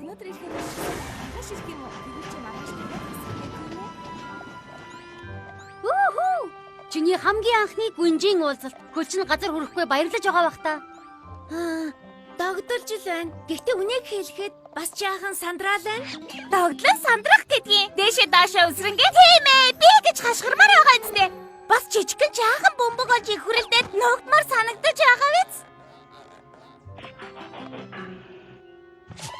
өнөөдөр ирэх юм. Маш их юм уу? Тэгвэл чи маргааш тэгээд тийм ээ. Үхүү! Чиний хамгийн анхны гүнжийн уулзалт. Хөлчин газар хүрэхгүй баярлаж байгаа бах та. Догдолж ил байна. Гэхдээ үнийг хэлэхэд бас жаахан сандрал байна. Догдлон сандрах гэдгийг дээшээ даашаа үсрэнгээ тийм ээ. Би гэж хашгирмаар байгаа юм. Бас жижигхэн жаахан бөмбөг олж их хүрэлдээд ногдмар санагдаж байгаа биз?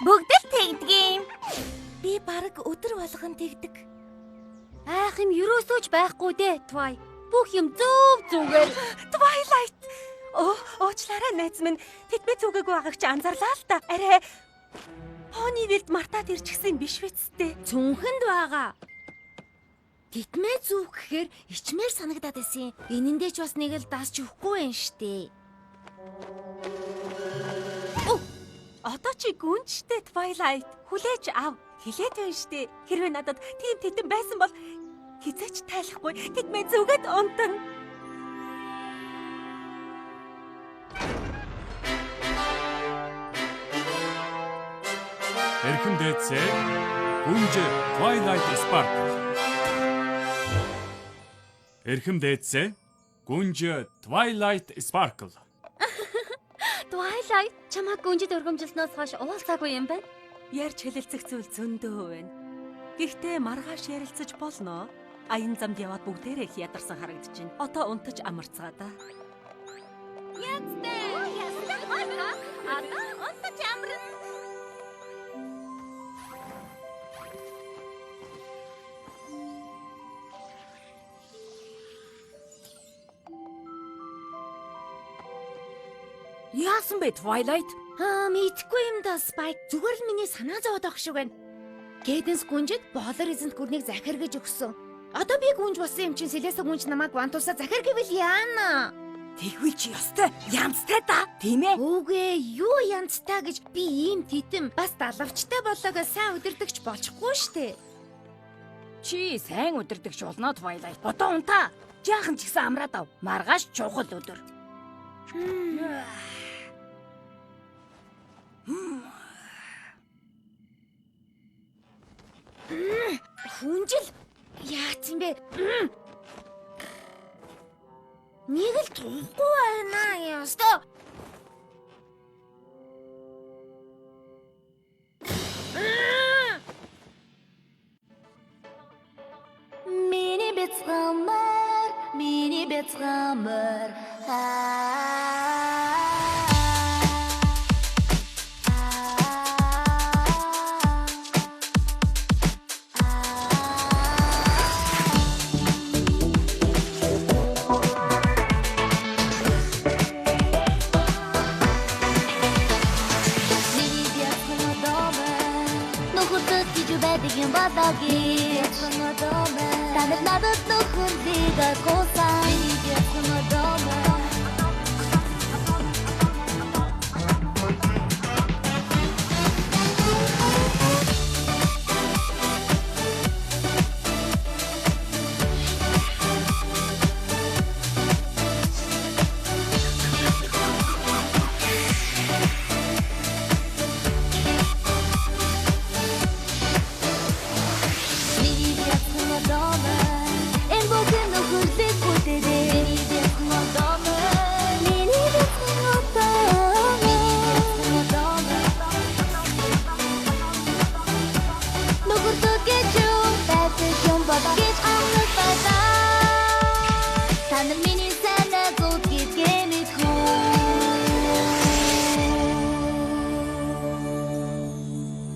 Бүгд л тэгдэг юм. Би баг өдөр болгон тэгдэг. Айх юм юусооч байхгүй дээ, Twilight. Бүх юм зүгээр. Twilight. Уучлаарай найз минь. Тэд би зүгээгүй байгааг чи анзаарлаа л да. Арай Ponyville мартаад ирчихсэн биш үсттэй. Цүнхэнд байгаа. Титмээ зүв гэхээр ичмээр санагдаад байсан. Энэндээ ч бас нэг л даасч өгөхгүй байх штэ. Одоо чи гүнжтэй Twilight. Хүлээж ав. Хилээд байна штэ. Хэрвээ надад тийм титэн байсан бол хизээч тайлахгүй. Титмээ зүгээд унтан. Эрхэм дээдсээ гүнж Twilight Sparkle. Эрхэм дээдсээ гүнж Twilight Sparkle. Twilight чамаа гүнжид өргөмжилснөөс хойш уулзаагүй юм байна. Ярьж хэлэлцэх зүйл зөндөө байна. Гэхдээ маргааш ярилцаж болно. Аян замд яваад бүгдээрээ их ядарсан харагдаж байна. Одоо унтаж амарцгаа да. Яцтэй. Одоо унтаж амарна. Яасан бэ Twilight? Мэдхгүй юм да Spike. Зүгээр л миний санаа зовоод байх шиг байна. Cadence гүнжид Boiler Isn't гүрнийг захиргаж өгсөн. Одоо би гүнж болсон юм чинь Celeste гүнж намайг Vantус-а захиргэвэл яана? Тэгвэл чи ёстой. Янзтай да. Тийм ээ. Үгүй юу янзтай гэж би ийм титэм бас далавчтай болоогоо сайн удирдахч болчихгүй штэ. Чи сайн удирдахч болно Twilight. Одоо унтаа. Жаахан ч гэсэн амраад ав. Маргааш чухал өдөр. Хүнжил яац юм бэ? Нэг л туухгүй байна ёстой. Миний бяцгамар Танад надад нөхөрлийг аргуулсан.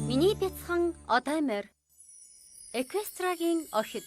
Миний бяцхан одоо мөр. Эквестрагийн охид.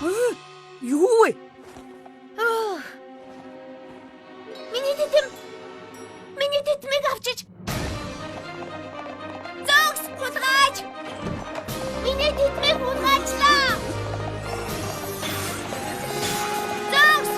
Юу вэ? Миний тэтмийг авчиж. Зогс хулгайч. Миний тэтмийг хулгайчлаа. Зогс.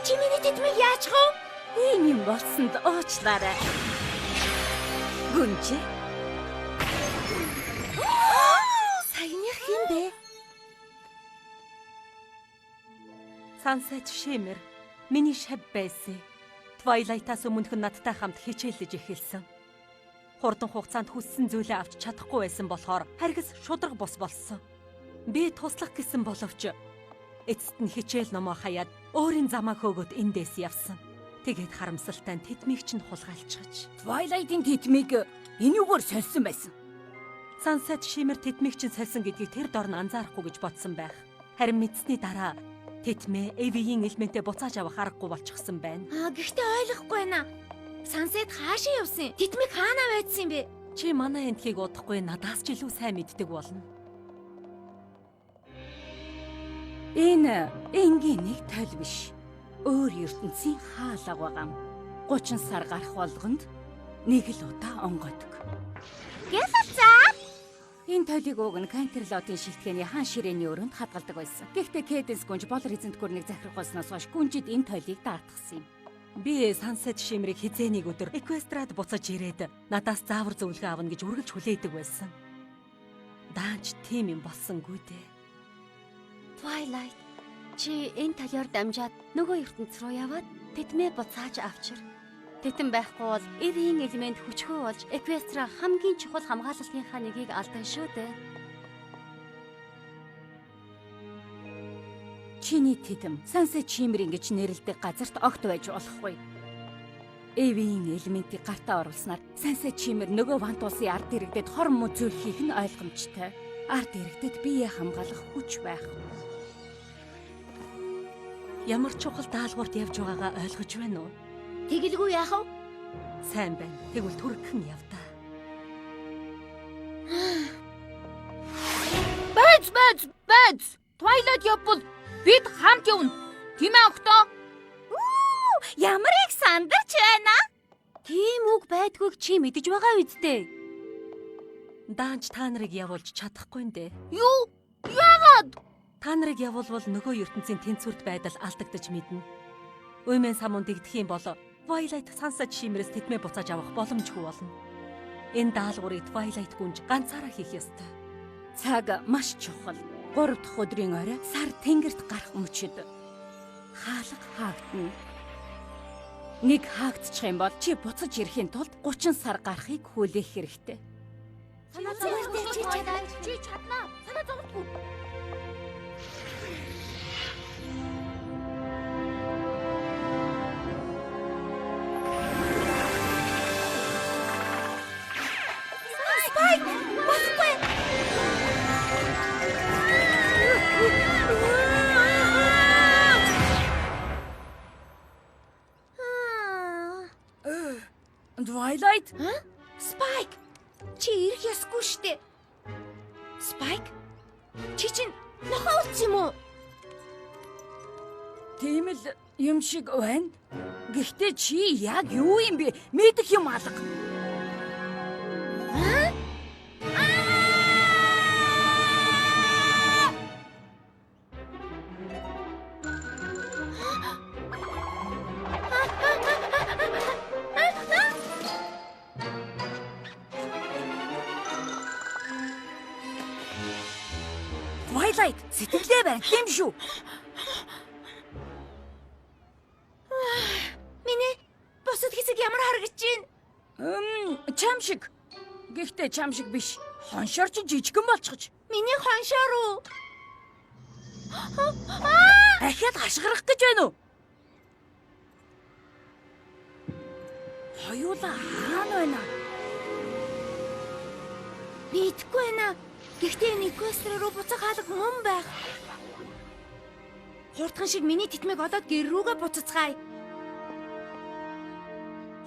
Чи миний тэтмийг яачих вэ? Ийм юм болсонд уучлаарай. Гүнж. Саяных юм бэ? Sunset Shimmer миний шав байсан. Twilight-аас өмнөх нь надтай хамт хичээлж эхэлсэн. Хурдан хугацаанд хүссэн зүйлээ авч чадахгүй байсан болохоор харгас шудраг бус болсон. Би туслах гэсэн боловч эцэст нь хичээл номоо хаяад өөрийн замаа хөөгөөд эндээс явсан. Тэгээд харамсалтай нь тэтмийг чинь хулгайлцгаж. Twilight-ийн тэтмийг энүүгээр сольсон байсан. Sunset Shimmer тэтмийг чинь сольсон гэдгийг тэр дор нь анзаарахгүй гэж бодсон байх. Харин мэдсэний дараа тэтмээ Evie-ийн элементээ буцааж авах аргагүй болчихсон байна. Гэхдээ ойлгохгүй байна. Sunset хаашаа явсан? Тэтмийг хаанаа байдсан юм бэ? Чи манай энтхийг удахгүй надаас ч илүү сайн мэддэг болно. Энэ энгийн нэг тойл биш. Өөр ертөнцийн хаалга байгаа. 30 сар гарах болгонд нэг л удаа онгойдог. Гэлцээ. Энэ тойлыг уг нь Canterlot-ийн шилтгэний хаан ширээний өрөөнд хадгалдаг байсан. Гэхдээ Cadence гүнж болор эзэнт гүрнийг захирах болсноос хойш гүнжид энэ тойлыг даатгсан юм. Би Sunset Shimmer-ийг хизээнийг өдөр Equestrad буцаж ирээд надаас заавар зөвлөгөө авна гэж үргэлж хүлээдэг байсан. Даанч тийм юм болсонгүй дээ. Twilight, чи энэ талаар дамжаад нөгөө ертөнц рүү яваад тэтмээ буцааж авчир. Тэтэн байхгүй бол Evie-ийн элемент хүчгүй болж Equestria хамгийн чухал хамгаалалтынхаа нэгийг алдан шүү дээ. Чиний тэтэм Sunset Shimmer ингэж нэрлдэг газарт огт байж болохгүй. Evie-ийн элементийг гартаа оруулснаар Sunset Shimmer нөгөө вант улсын ард иргэдэд хор мөзөөлөхийг нь ойлгомжтой. Ард иргэдэд биеэ хамгаалах хүч байх. Ямар чухал даалгаварт явж байгаагаа ойлгож байна уу? Тэгэлгүй яах вэ? Сайн байна. Тэгвэл түргхэн явдаа. Бэз! Twilight явбал бид хамт явна. Тийм ээ октоо. Ямар их сандарч байна? Тийм үг байдгүйг чи мэдэж байгаа үсттэй. Даанч та нарыг явуулж чадахгүй нэ. Юу? Яагаад? Та нарыг явуулвал нөгөө ертөнцийн тэнцвэрт байдал алдагдаж мэднэ. Уймэн самуун дэгдэх юм бол Twilight Sunset Shimmer-с тэтмээ буцааж авах боломжгүй болно. Энэ даалгаврыг Twilight гүнж ганцаараа хийх ёстой. Цаг маш чухал. 3 дахь өдрийн орой сар тэнгэрт гарах мөчөд хаалга хаагдана. Нэг хаагдчих юм бол чи буцаж ирэхийн тулд 30 сар гарахыг хүлээх хэрэгтэй. Санаа зовлтгүй чи чадаа. Чи чаднаа. Санаа зовлтгүй. Twilight? Spike. Чи ирэх ёсгүй штэ. Spike? Чи чинь нохоо үлдсэн юм уу? Тийм л юм шиг байна. Гэхдээ чи яг юу юм бэ? Мэдэх юм алга. Twilight, сэтгэлдээ байна. Тийм шүү. Миний бусад хэсэг ямар харагдаж байна? Чам шиг. Гэхдээ чам шиг биш. Хоншоор чи жижигэн болчихж. Миний хоншоор уу? Ахиад хашгирах гэж байна уу? Хоёулаа хаана байна? Бидэхгүй байна. Гэхдээ энэ Equestria руу буцах хаалга мөн байх. Хурдхан шиг миний титмийг одоод гэр рүүгээ буцацгаая.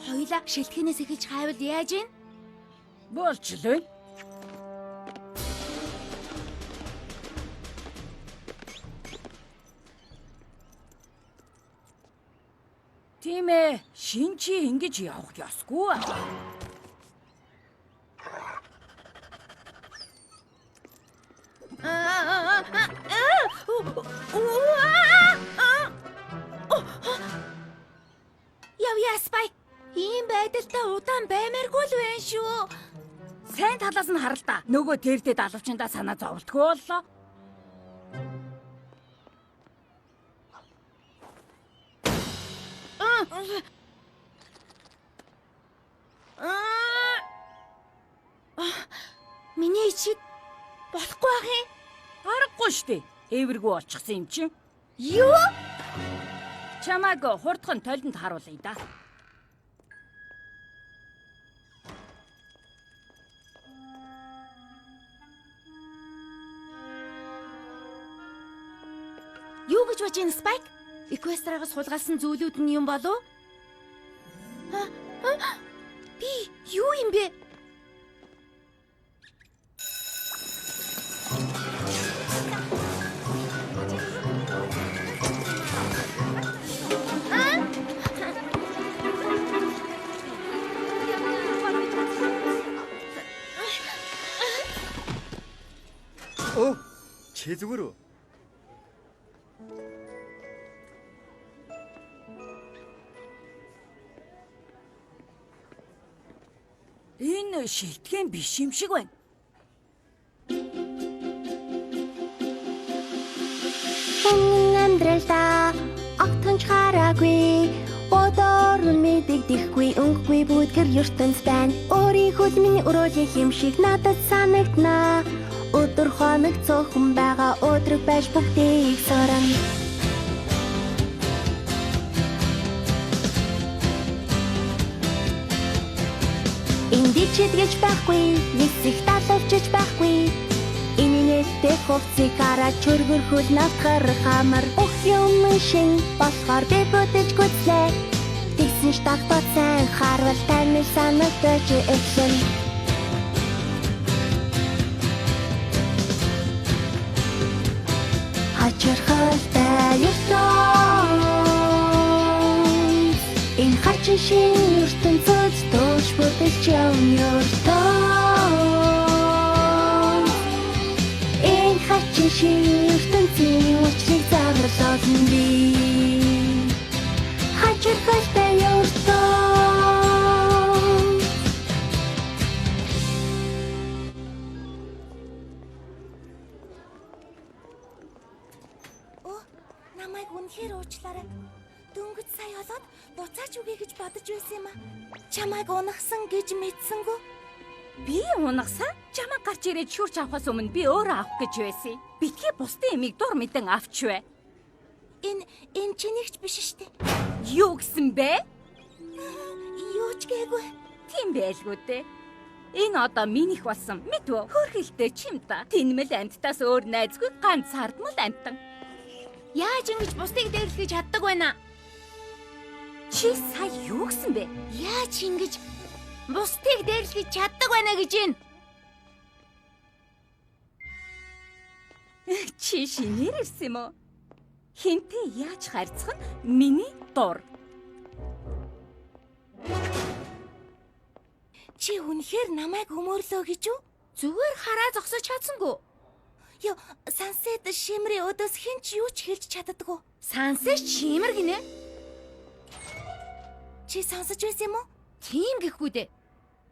Хоёлаа шилтгэнээс эхэлж хайвал яаж ийн? Болчлоо. Тийм ээ, шин чи ингэж явах ёсгүй. Яв Спайк. Ийм байдалтай удаан баймааргүй л байна шүү. Сайн талаас нь хар л да. Нөгөө тэрдээ далавчандаа санаа зовлтгүй боллоо. Миний ичиг болохгүй ах юм. Аргагүй штэ. Эвэргүй болчихсон юм чинь. Юу? Чамааг хурдхан толинд харуулъя да. Юу гэж бодож байна Спайк? Эквестрагаас хулгайлсан зүйлүүд нь юм болов? Би юу юм бэ? Чи зүгээр үү? Энэ шилтгэн биш юм шиг байна. Амьдралдаа огтхонч хараагүй бодоор нь мэдэгдэхгүй өнгөгүй бүдгэр ертөнц байна. Өөрийнхөө миний өрөөлөх юм шиг надад санагдана. Өдөр хоног цөөхөн байгаа өдрөг байж бүгдийг сорно. Энд чидгэж байхгүй, нисэх далавчж байхгүй. Инээдтэй хувцсыг хараад чөргөрхөл навтахар хамар. Өх юм шин болохоор би бүдэж гүцлээ. Тэгсэн ч тагтаад сайн харвал тань санагдаж эхлэн. Хачирхалтай ертөнц энэ хачин шин ертөнцөд тоош бүтэлч явна ертөнц энэ хачин шин ертөнцийн учрыг загварлаад би хачирхалтай ертөнц. Намайг үнэхээр уучлаарай. Дөнгөж сая болоод буцаач үгүй гэж бодож байсан юм а. Чамайг унахсан гэж мэдсэнгүү. Би унагсаа чамаа гарч ирээд шүрч авахаас өмнө би өөрөө авах гэж байсан. Битгий бусдын эмийг дур мэдэн авч вэ. Энэ чинийгч биш штэ. Юу гэсэн бэ? Юу ч гээгүй. Тийм байлгүй дээ. Энэ одоо минийх болсон. Мэдвэ? Хөрхөлтэй чим та. Тинмэл амьтдаас өөр найзгүй ганц хардмал амтан. Яаж ингэж бусдыг дээрлэхэж чаддаг байна? Чи сая юу гэсэн бэ? Яаж ингэж бусдыг дээрлэхэж чаддаг байна гэж юм? Чи шинээр ирсэн юм уу? Хинтээ яаж харьцах нь миний дур. Чи үнэхээр намайг өмөөрлөө гэж үү? Зүгээр хараа зогсож чадсангүй. Ёо, сансэд шимрийн өдөөс хэн ч юу ч хэлж чаддаггүй. Сансаж чимэр гинэ. Чи сонсож байсан юм уу? Тийм гэхгүй дээ.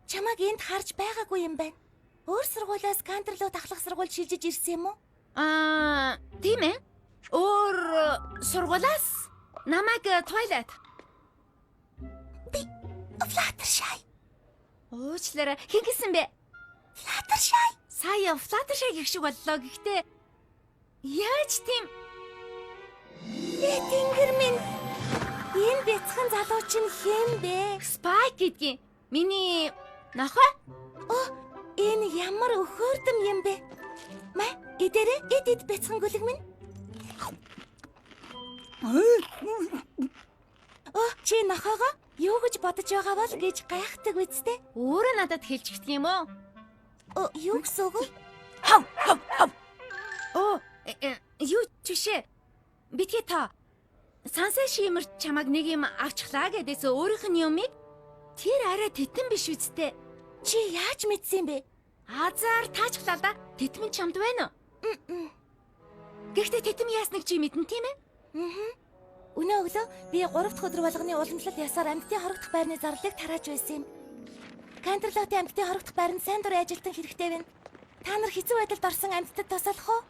Чамайг энд харж байгаагүй юм байна. Өөр сургуулиас кантер руу дахлах сургууль шилжиж ирсэн юм уу? Тийм ээ. Өөр сургуулиас намайг Twilight. Би Fluttershy. Уучлаарай. Хэн гэсэн бэ? Fluttershy. Сая Fluttershy гэх шиг боллоо. Гэхдээ яаж тийм Тэнгэр минь. Энэ бяцхан залуу чинь хэн бэ? Spike гэдгийг. Миний нохой? Энэ ямар өхөөрдөм юм бэ? Маа, эдэрэ эд бяцхан гүлэг минь. Чи нохоогоо юу гэж бодож байгаа бол гэж гайхдаг үсттэй. Өөрөө надад хэлж гэх юм уу? Юу гэсэн үг? Юу ч шээ. Битгий та. Сансаа шимэрч чамаг нэг юм авчихлаа гэдээс өөрийнх нь юмыг тэр арай титэн биш үсттэй. Чи яаж мэдсэн бэ? Азар таачглаа да. Титмэн чамд байна уу? Гэхдээ титэм яасныг чи мэдэн тийм ээ? Өнөө өглөө би 3 дахь өдөр болгоны уламжлалт ясаар амьтдын хорогдох байрны зарлалыг тарааж байсан юм. Кандерлотын амьтдын хорогдох байранд сайн дур ажилтан хэрэгтэй байна. Та нар хэцүү байдалд орсон амьтдад тусалах уу?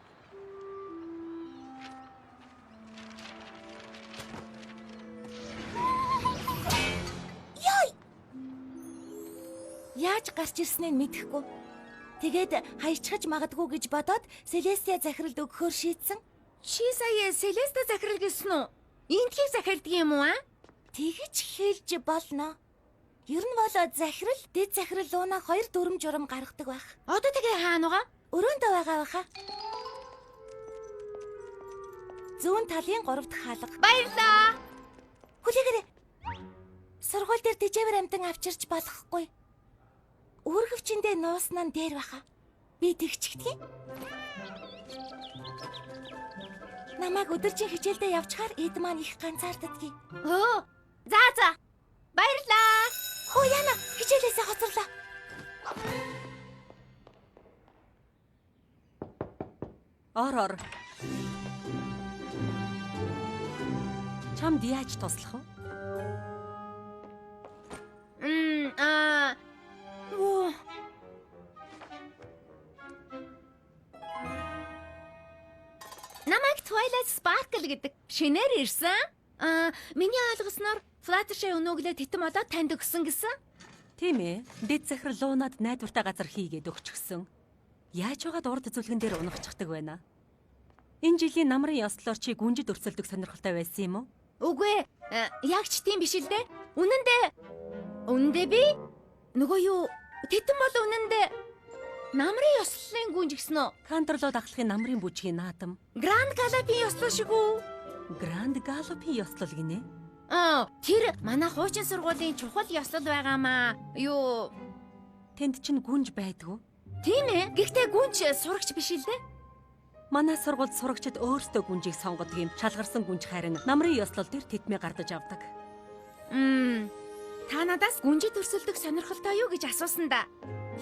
Яаж гарч ирснээ мэдэхгүй. Тэгээд хаячихж магадгүй гэж бодоод Селестия захиралд өгөхөөр шийдсэн. Чи сая Селеста захирал гэсэн үү? Эндхийг захирддаг юм уу? Тэгэж хэлж болно. Ер нь бол захирал, дэд захирал лууна 2 дүрм журам гаргадаг байх. Одоо тэгээ хаана байгаа? Өрөөндөө байгаа байхаа. Зүүн талын 3 дахь хаалга. Баярлаа. Хүлээгээрэй. Сургууль дээр тэжээвэр амтан авчирч болохгүй. Үүргэвчэндээ нууснаа дээр байхаа. Би тэгчихдэг. Намайг өдөржин хичээлдээ явчихаар эд маань их ганцаарддагий. За. Баярлаа. Яна хичээлээсээ хоцорлоо. Ор. Чамд яаж туслах вэ? Намайг Twilight Sparkle гэдэг шинээр ирсэн. Миний ойлгосноор Fluttershy өнөглөө титэм одоо танд өгсөн гэсэн. Тийм ээ. Дэд захирал луунад найдвартай газар хийгээд өгчихсөн. Яаж байгаад урд зүлгэн дээр унахчихдаг байна? Энэ жилийн намрын ёслолоор чи гүнжид өрсөлдөх сонирхолтой байсан юм уу? Үгүй ээ. Яг ч тийм биш л дээ. Үнэндээ би нөгөө юу титэм бол үнэндээ намрын ёслолын гүнж гисэн үү? Кандерлоо дахлахын намрын бүжгийн наадам. Grand Gallop-ийн ёслол шиг үү? Grand Gallop-ийн ёслол гинэ. Тэр манай хуучин сургуулийн чухал ёслол байгаамаа. Юу? Тэнд чинь гүнж байдгүй. Тийм ээ. Гэхдээ гүнж сурагч биш л дээ. Манай сургуульд сурагчид өөрсдөө гүнжийг сонгодог юм. Шалгарсан гүнж харин намрын ёслол дээр титмээ гардаж авдаг. Та надаас гүнжид өрсөлдөх сонирхолтой юу гэж асуусан да.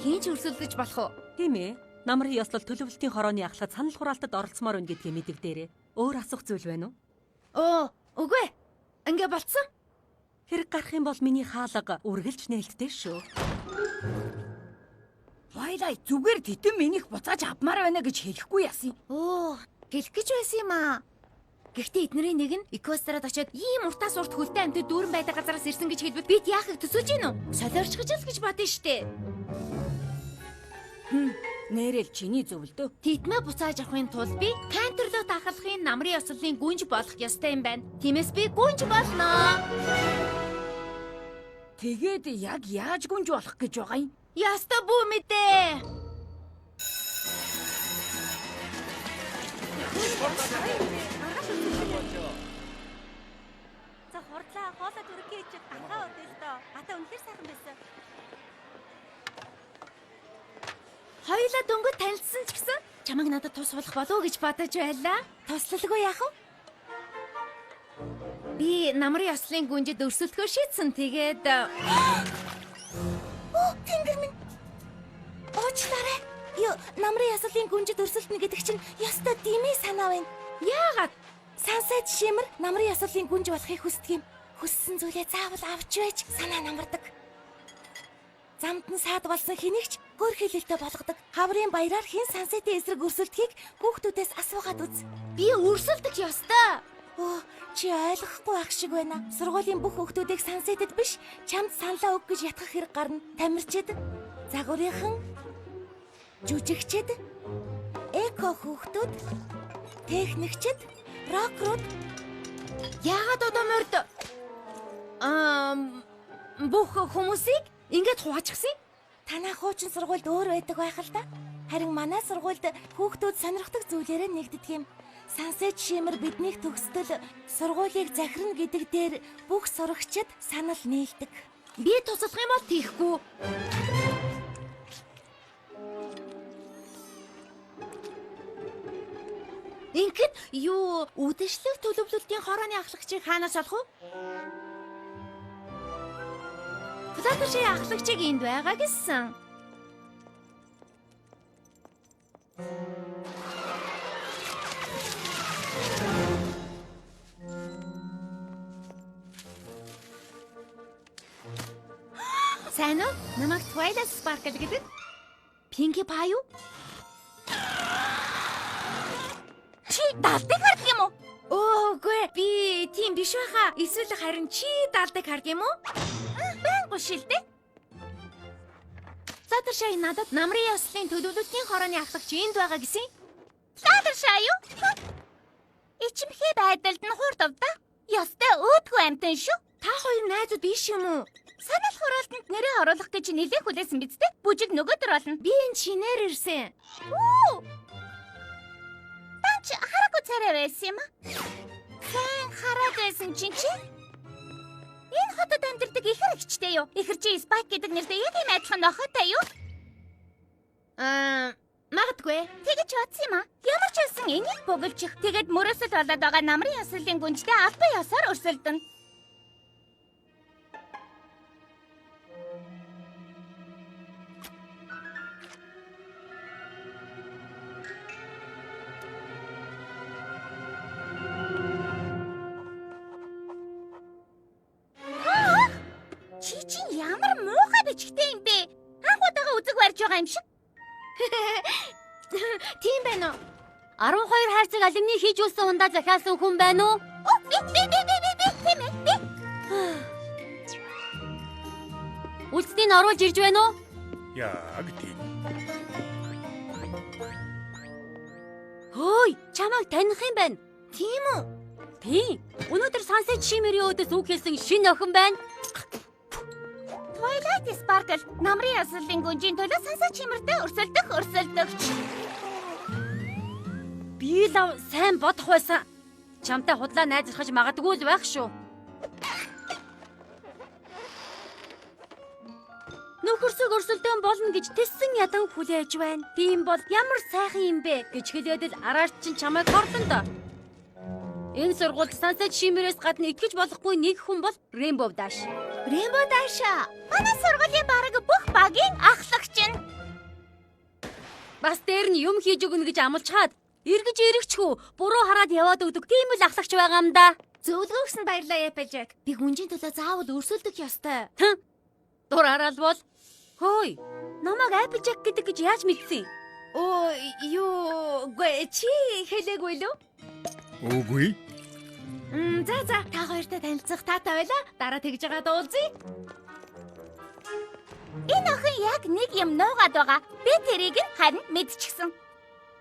Хийн ч өрсөлдөж болох уу? Тийм ээ. Намрын ёслол төлөвлөлтийн хорооны ахлаад санал хураалтад оролцмоор байна гэдгийг мэдэгдээрээ. Өөр асуух зүйл байна уу? Үгүй. Ингээ болцсон. Хэрэг гарах юм бол миний хаалга үргэлж нээлттэй шүү. Twilight зүгээр титэм минийх буцааж авмаар байна гэж хэлэхгүй яасан. Хэлэх гэж байсан юм аа. Гэхдээ эднэрийн нэг нь Equestriad очиод ийм уртаас урт хөлтэй амьтад дүүрэн байдаг газараас ирсэн гэж хэлбэл бид яахыг төсөөж гин үү? Солиорчгож л гэж бодсон штэ. Нэрэл чиний зөвлөдөө. Титмээ буцааж авахын тулд би Canterlot ахлахын намрын ёслолын гүнж болох ёстой юм байна. Тиймээс би гүнж болно. Тэгээд яг яаж гүнж болох гэж байгаа юм? Яста бүү мэдээ. За хурдлаа хоолой төрөгийн ичиг гангаа өдөлтөө. Атаа үнэхээр сайхан байсан. Хоёулаа дөнгөж танилцсан ч гэсэн чамайг надад тус болох болов уу гэж бодож байлаа. Туслалгүй яах вэ? Би намрын ёслолын гүнжид өрсөлдөхөөр шийдсэн. Тэгээд Тэнгэр минь. Уучлаарай. Намрын ёслолын гүнжид өрсөлдөнө гэдэг чинь ёстой димээ санаа байна. Яагаад? Сансад шимэр намрын ёслолын гүнж болохыг хүсдэг юм. Хүссэн зүйлээ заавал авч байж санаа намардаг. Замд нь саад болсон хэнийгч гөр хэлэлтэй болгодог. Хаврын баяраар хин сансадын эсрэг өрсөлдөхийг хүүхдүүдээс асуугаад үз. Би өрсөлдөх ёстой. Чи ойлгохгүй байх шиг байна. Сургуулийн бүх хүүхдүүдийг сансадад биш, чамд саналаа өг гэж ятгах хэрэг гарна. Тамирчид, загварынхан, жүжигчид, эко хүүхдүүд, техникчид, рокерууд. Яагаад одоо морд? Бүх хүмүүсийг ингээд хуваачихсан. Танай хуучин сургуульд өөр байдаг байх л да. Харин манай сургуульд хүүхдүүд сонирхдаг зүйлээрээ нэгддэг юм. Сансет Шимэр биднийг төгсдөл сургуулийг захирна гэдэг дээр бүх сурагчид санал нийлдэг. Би тусдах юм бол тийхгүй. Ингээд юу үдэшлэг төлөвлөлтийн хорооны ахлагчийг хаанаас олох вэ? Флаттерши ахлагчийг энд байгаа гэсэн. Сайн уу? Намайг Twilight Sparkle гэдэг. Pinkie Pie юу? Чи далдаг хардаг юм уу? Өөгүй би тийм биш байхаа. Эсвэл харин чи далдаг хардаг юм уу? Байнга шилдэ. Флаттерши надад намрын ёслолын төлөвлөлтийн хорооны ахлагч энд байгаа гэсэн. Флаттерши юу? Ичимхээ байдалд нь хуурдав да. Ёстой өөдгөө амтэн шүү. Та хоёр найзууд биш юм уу? Санал хураалтанд нэрээ оруулах гэж нэлээд хүлээсэн биз дээ. Бүжиг нөгөөдөр болно. Би энэ чинээр ирсэн. Оо! Танч хараагүй царай байсан юм аа. Хэн хараад байсан чинь чи? Энэ хотод амьдардаг ихэр ихчтэй юу? Ихэр чи Spike гэдэг нэртэй яг юм адилхан нохотой юу? Магадгүй. Тэгэж бодсон юм аа. Ямар ч байсан энийг бөглөчих. Тэгээд мөрөөсөд болоод байгаа намрын ёслолын гүнжтэй албан ёсоор өрсөлдөн. Чи ямар муухай бичгтэй юм бэ? Анхудаага үзэг барьж байгаа юм шиг. Тийм байна уу? 12 хайрцаг алюминий хийж үлсэн ундаа захиалсан хүн байна уу? Би тийм ээ. Үлцнийг оруулж ирж байна уу? Яг тийм. Хөөе, чамайг таних юм байна. Тийм үү? Тийм. Өнөөдөр Sunset Shimmer-ийн өдөөс үг хэлсэн шинэ охин байна. Twilight Sparkle намрын ёслолын гүнжийн төлөө Sunset Shimmer-тэй өрсөлдөгч. Би лав сайн бодох байсан. Чамтай худлаа найзрахж магадгүй л байх шүү. Нөхөрсөг өрсөлдөөн болно гэж тэссэн ядан хүлээж байна. Тийм бол ямар сайхан юм бэ гэж хэлээд л араач чинь чамайг хорлон доо. Энэ сургуульд Sunset Shimmer-ээс гадна итгэж болохгүй нэг хүн бол Rainbow Dash. Rainbow Dash. Манай сургуулийн бараг бүх багийн ахлагч нь. Бас дээр нь юм хийж өгнө гэж амлаж хаад эргэж эргэчгүй буруу хараад яваад өгдөг тийм л ахлагч байгаа юм да. Зөвлөгөөс нь баярлалаа Applejack. Би гүнжийн төлөө заавал өрсөлдөх ёстой. Дураарал бол хөөе. Намайг Applejack гэдэг гэж яаж мэдсэн? Оо, юу, чи хэлээгүй лүү? Үгүй. За та хоёртой танилцах таатай байла. Дараа тэгж байгаа дуулзъя. Энэ охин яг нэг юм нуугаад байгаа. Би тэрийг нь харин мэдчихсэн.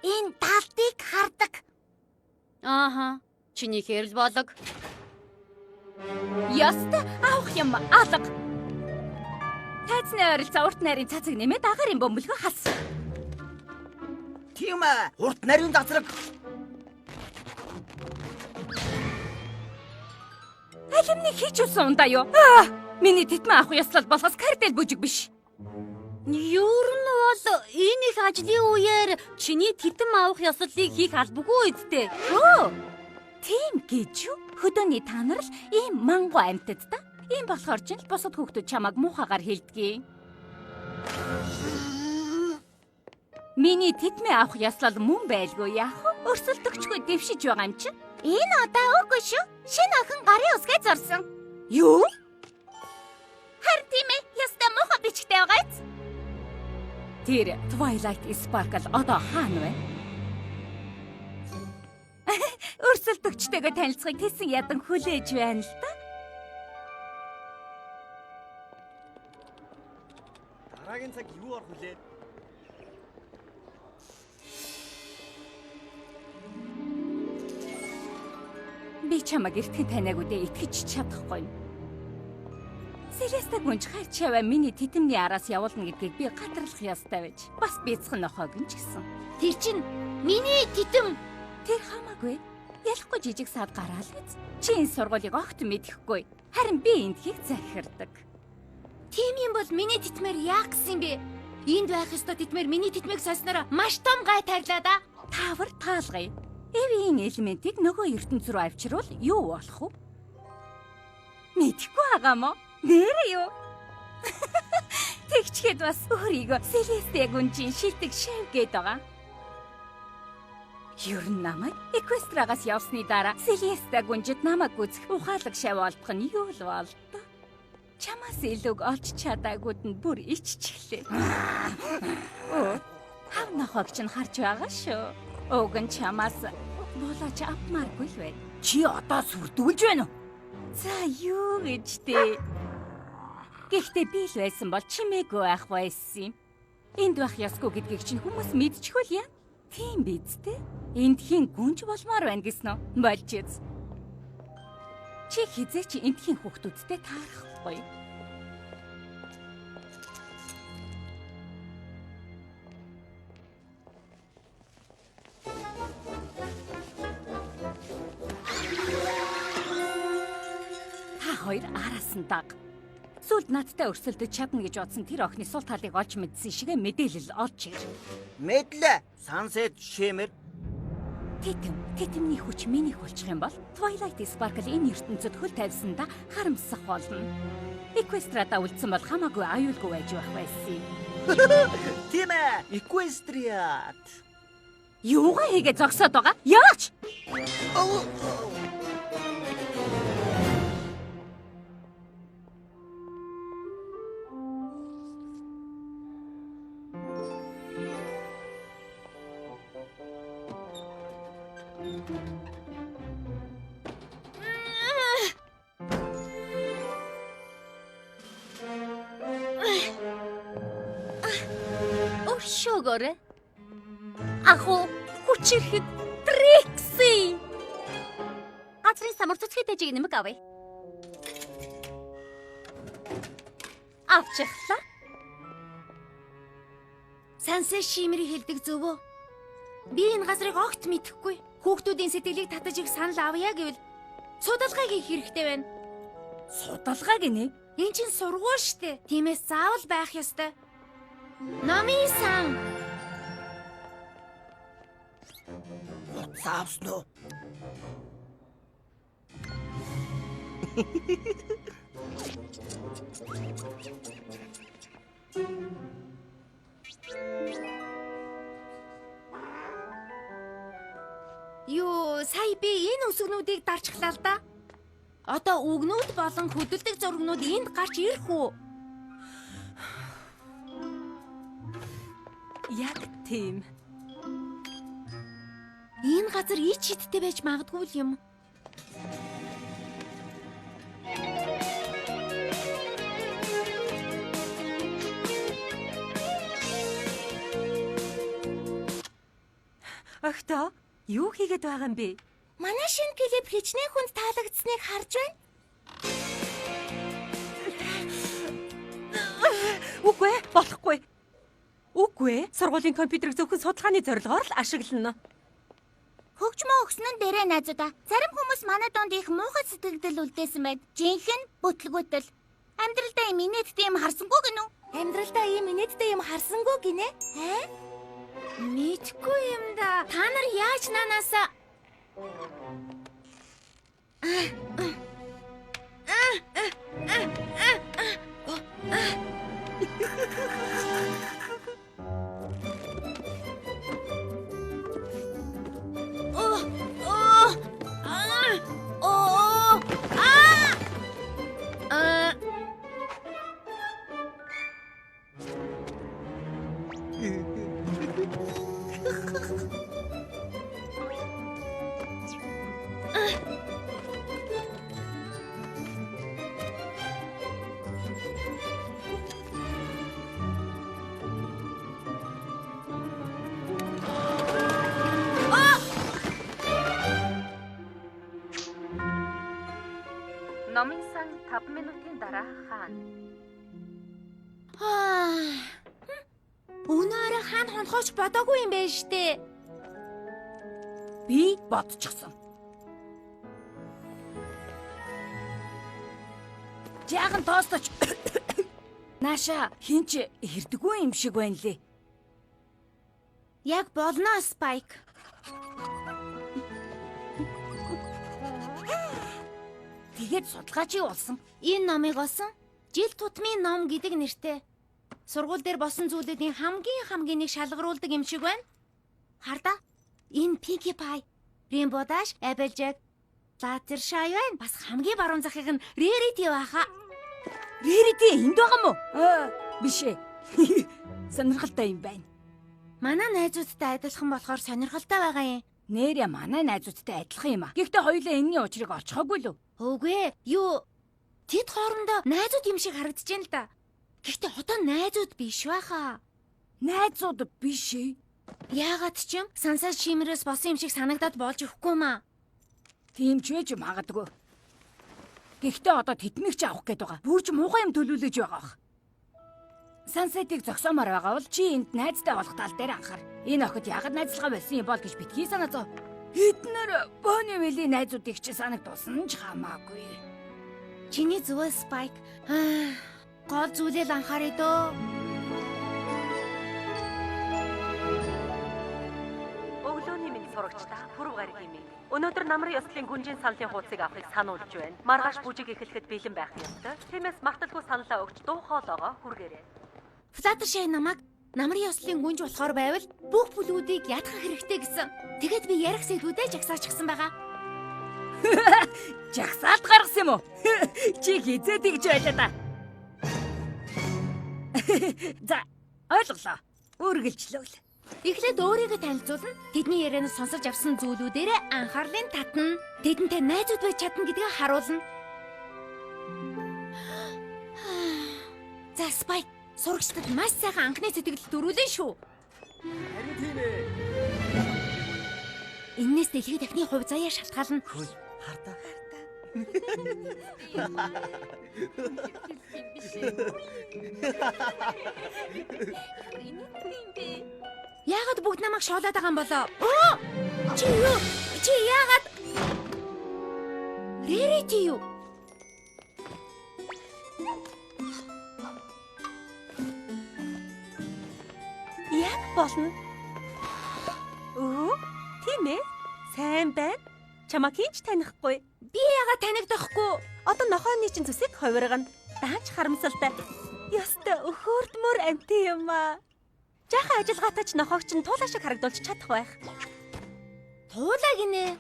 Энэ талдыг хардаг. Ааха. Чиний хэрэл болог. Яста авах юм алга. Тайцны ойролцоо урт нарийн цацаг нэмээд агарын бөмбөлгөө хас. Тийм ээ. Урт нарийн цацраг. Алимны хийж үлсэн ундаа юу? Миний титмэн авах ёслол болохоос кардел бүжиг биш. Ер нь бол энэ их ажлын үеэр чиний титэм авах ёслолыг хийх албагүй үсттэй. Тийм гэж юу? Хөдөөний танарл ийм мангу амьтад та. Ийм болохоор ч л бусад хүүхдүүд чамайг муухагаар хэлдгийг. Миний титмэн авах ёслол мөн байлгүй яах вэ? Өрсөлдөгчгүй дэвшиж байгаа юм чи. Энэ одоо үгүй шүү. Шинэ охин гарын усгээ зорсон. Юу? Харин тийм ээ. Яста муухай бичгтэй байгаа биз? Тэр Twilight Sparkle одоо хаана вэ? Өрсөлдөгчтэйгээ танилцахыг тэсэн ядан хүлээж байна л да. Дараагийн цаг юу орох вүлээ? Би чамайг эртхэн таниаг үдэ итгэж чадахгүй. Селеста гүнж хайрч яваа миний титэмний араас явуулна гэдгийг би гадарлах ёстой байж. Бас бяцхан нохойг нь ч гэсэн. Тэр чинь миний титэм. Тэр хамаагүй. Ялахгүй жижиг саад гараал биз. Чи энэ сургуулийг огт мэдэхгүй. Харин би эндхийг захирдаг. Тийм юм бол миний титмэр яах гэсэн бэ? Энд байх ёстой титмэр миний титмийг сонсноор маш том гай тарлаа да. Таавар таалгая. Эвийн элементийг нөгөө ертөнц рүү авчруул юу болох вэ? Мэдэхгүй байгаа мó. Нэрээ юу? Тэгчгээд бас өөрийгөө Селестэ гүнжин шилдэг шив гээд байгаа. Ер нь намайг Эквестрагаас явсны дараа Селестэ гүнжид намайг гүцэх ухаалаг шав олдох нь юу л болдоо. Чамаас илүүг олж чадаагүйд нь бүр иччихлээ. Хав нохогч нь харж байгаа шүү. Уг нь чамаас болооч авмааргүй л бай. Чи одоо сүрдүүлж байна уу? За юу гэж дээ. Гэхдээ би л байсан бол чимээгүй байх байсан юм. Энд байх ёсгүй гэдгийг чинь хүмүүс мэдчихвэл яа? Тийм биз дээ. Эндхийн гүнж болмоор байна гэсэн үү? Болж үз. Чи хизээч эндхийн хүүхдүүдтэй таарахгүй. Та хоёр араас нь даг. Сүлд надтай өрсөлдөж чадна гэж бодсон тэр охины сул талыг олж мэдсэн шигэ мэдээлэл олж ир. Мэдлээ. Sunset Shimmer. Титэмний хүч минийх болчих юм бол Twilight Sparkle энэ ертөнцид хөл тавьсандаа харамсах болно. Equestrada үлдсэн бол хамаагүй аюулгүй байж байх байсан. Тийм ээ. Equestriat. Юугаа хийгээ зогсоод байгаа? Яач? Өршөөгөөрэй. Аху хүчирхэд Трикси. Газрын самар цэцгээ дэжиг нэмэг авъя. Авчихлаа. Sunset Shimmer хэлдэг зөв үү? Би энэ газрыг огт мэдэхгүй. Хүүхдүүдийн сэтгэлийг татаж их санал авъя гэвэл судалгаа хийх хэрэгтэй байна. Судалгаа гинэ. Энэ чинь сургууль штэ. Тиймээс заавал байх ёстой. Номи-сан. Заавс нөө. Юу, сая би энэ үсгнүүдийг дарчглаа л да. Одоо үгнүүд болон хөдөлдөг зургнууд энд гарч ирэх үү? Яг тийм. Энэ газар ич хиттэй байж магадгүй л юм. Охтоо, юу хийгээд байгаа юм бэ? Манай шинэ клип хичнээн хүнд таалагдсныг харж байна. Үгүй ээ, болохгүй. Үгүй ээ, сургуулийн компьютерийг зөвхөн судалгааны зорилгоор л ашиглана. Хөгжмөө өгсөн нь дээрээ найзуудаа. Зарим хүмүүс манай донд их муухай сэтгэлдэл үлдээсэн байд. Жинхэнэ бүтлгүүтэл. Амьдралдаа юм инээдтэй юм харсангүй гинүү? Амьдралдаа ийм инээдтэй юм харсангүй гинэ? Мэдгүй юм да. Та нар яаж нанаасаа Номын-сан 5 минутын дараа хаана? Өнөөрөө хаана хонхооч бодоогүй юм байна штэ. Би бодчихсон. Жаахан тоостооч. Нааша хинч ирдэггүй юм шиг байна лээ. Яг болно Спайк. Тэгээд судалгаач юу болсон? Энэ номыг олсон жил тутмын ном гэдэг нэртэй. Сургууль дээр босон зүйлүүдийн хамгийн нэг шалгаруулдаг юм шиг байна. Хардаа. Энэ Pinkie Pie, Rainbow Dash, Applejack, Fluttershy байна. Бас хамгийн баруун захыг нь Rarity байхаа. Rarity энд байгаа мó? Биш ээ. Сонирхолтой юм байна. Манай найзуудтай адилхан болохоор сонирхолтой байгаа юм. Нэрээ манай найзуудтай адилхан юм а. Гэхдээ хоёулаа энэний учрыг олцохоогүй лөө. Үгүй ээ. Юу? Тэд хоорондоо найзууд юм шиг харагдаж байна л да. Гэхдээ одоо найзууд биш байхаа. Найзууд биш ээ. Яагаад ч юм сансаа шимрээс босон юм шиг санагдаад болж өгөхгүй маа. Тийм ч байж магадгүй. Гэхдээ одоо тэднийг ч авах гээд байгаа. Бүр ч муухай юм төлөвлөж байгаа бах. Сансетыг зогсоомоор байгаа бол чи энд найзтай болох тал дээр анхаар. Энэ охид яагаад найзлага болсон юм бол гэж битгий санаа зов. Эднэр Боннивилийн найзуудыг чи санагдуулсан ч хамаагүй. Чиний зүгөө Спайк. Гол зүйлээ л анхаарай дөө. Өглөөний минь сурагчдаа Пүрэв гариг юм. Өнөөдөр намрын ёслолын гүнжийн саналын хуудсыг авахыг сануулж байна. Маргааш бүжиг эхлэхэд бэлэн байх ёстой. Тиймээс марталгүй саналаа өгч дуу хоолоогоо хүргээрэй. Fluttershy намайг намрын ёслолын гүнж болохоор байвал бүх бүлгүүдийг ядах хэрэгтэй гэсэн. Тэгэд би ярих сэдвүүдээ жагсаачихсан байгаа. Жагсаалт гаргасан юм уу? Чи хизээд тэгж байлаа да. За, ойлголоо. Үргэлжлэв л. Эхлээд өөрийгөө танилцуулна. Тэдний ярианаас сонсож авсан зүйлүүдээр анхаарлын татна. Тэдэнтэй найзууд байж чадна гэдгийг харуулна. За Спайк, сурагчдад маш сайхан анхны сэтгэл төрүүлэн шүү. Харин тийм ээ. Иннээс дэлхийд дахны хувь заяа шалтгаална. Хөөе, хардаа. Яагаад бүгд намайг шоолоод байгаа юм болоо? Оо! Чи юу? Чи яагаад? Rarity юу? Яг болно. Тийм ээ. Сайн байна. Чамайг хинч танихгүй. Би яагаад танигдахгүй? Одоо нохооны чинь зүсэг хувиргана. Даанч харамсалтай. Ястай өхөөрдмөр амти юм аа. Жаахан ажиллагаатай ч нохоог чинь туулаа шиг харагдуулж чадах байх. Туулаа гинэ.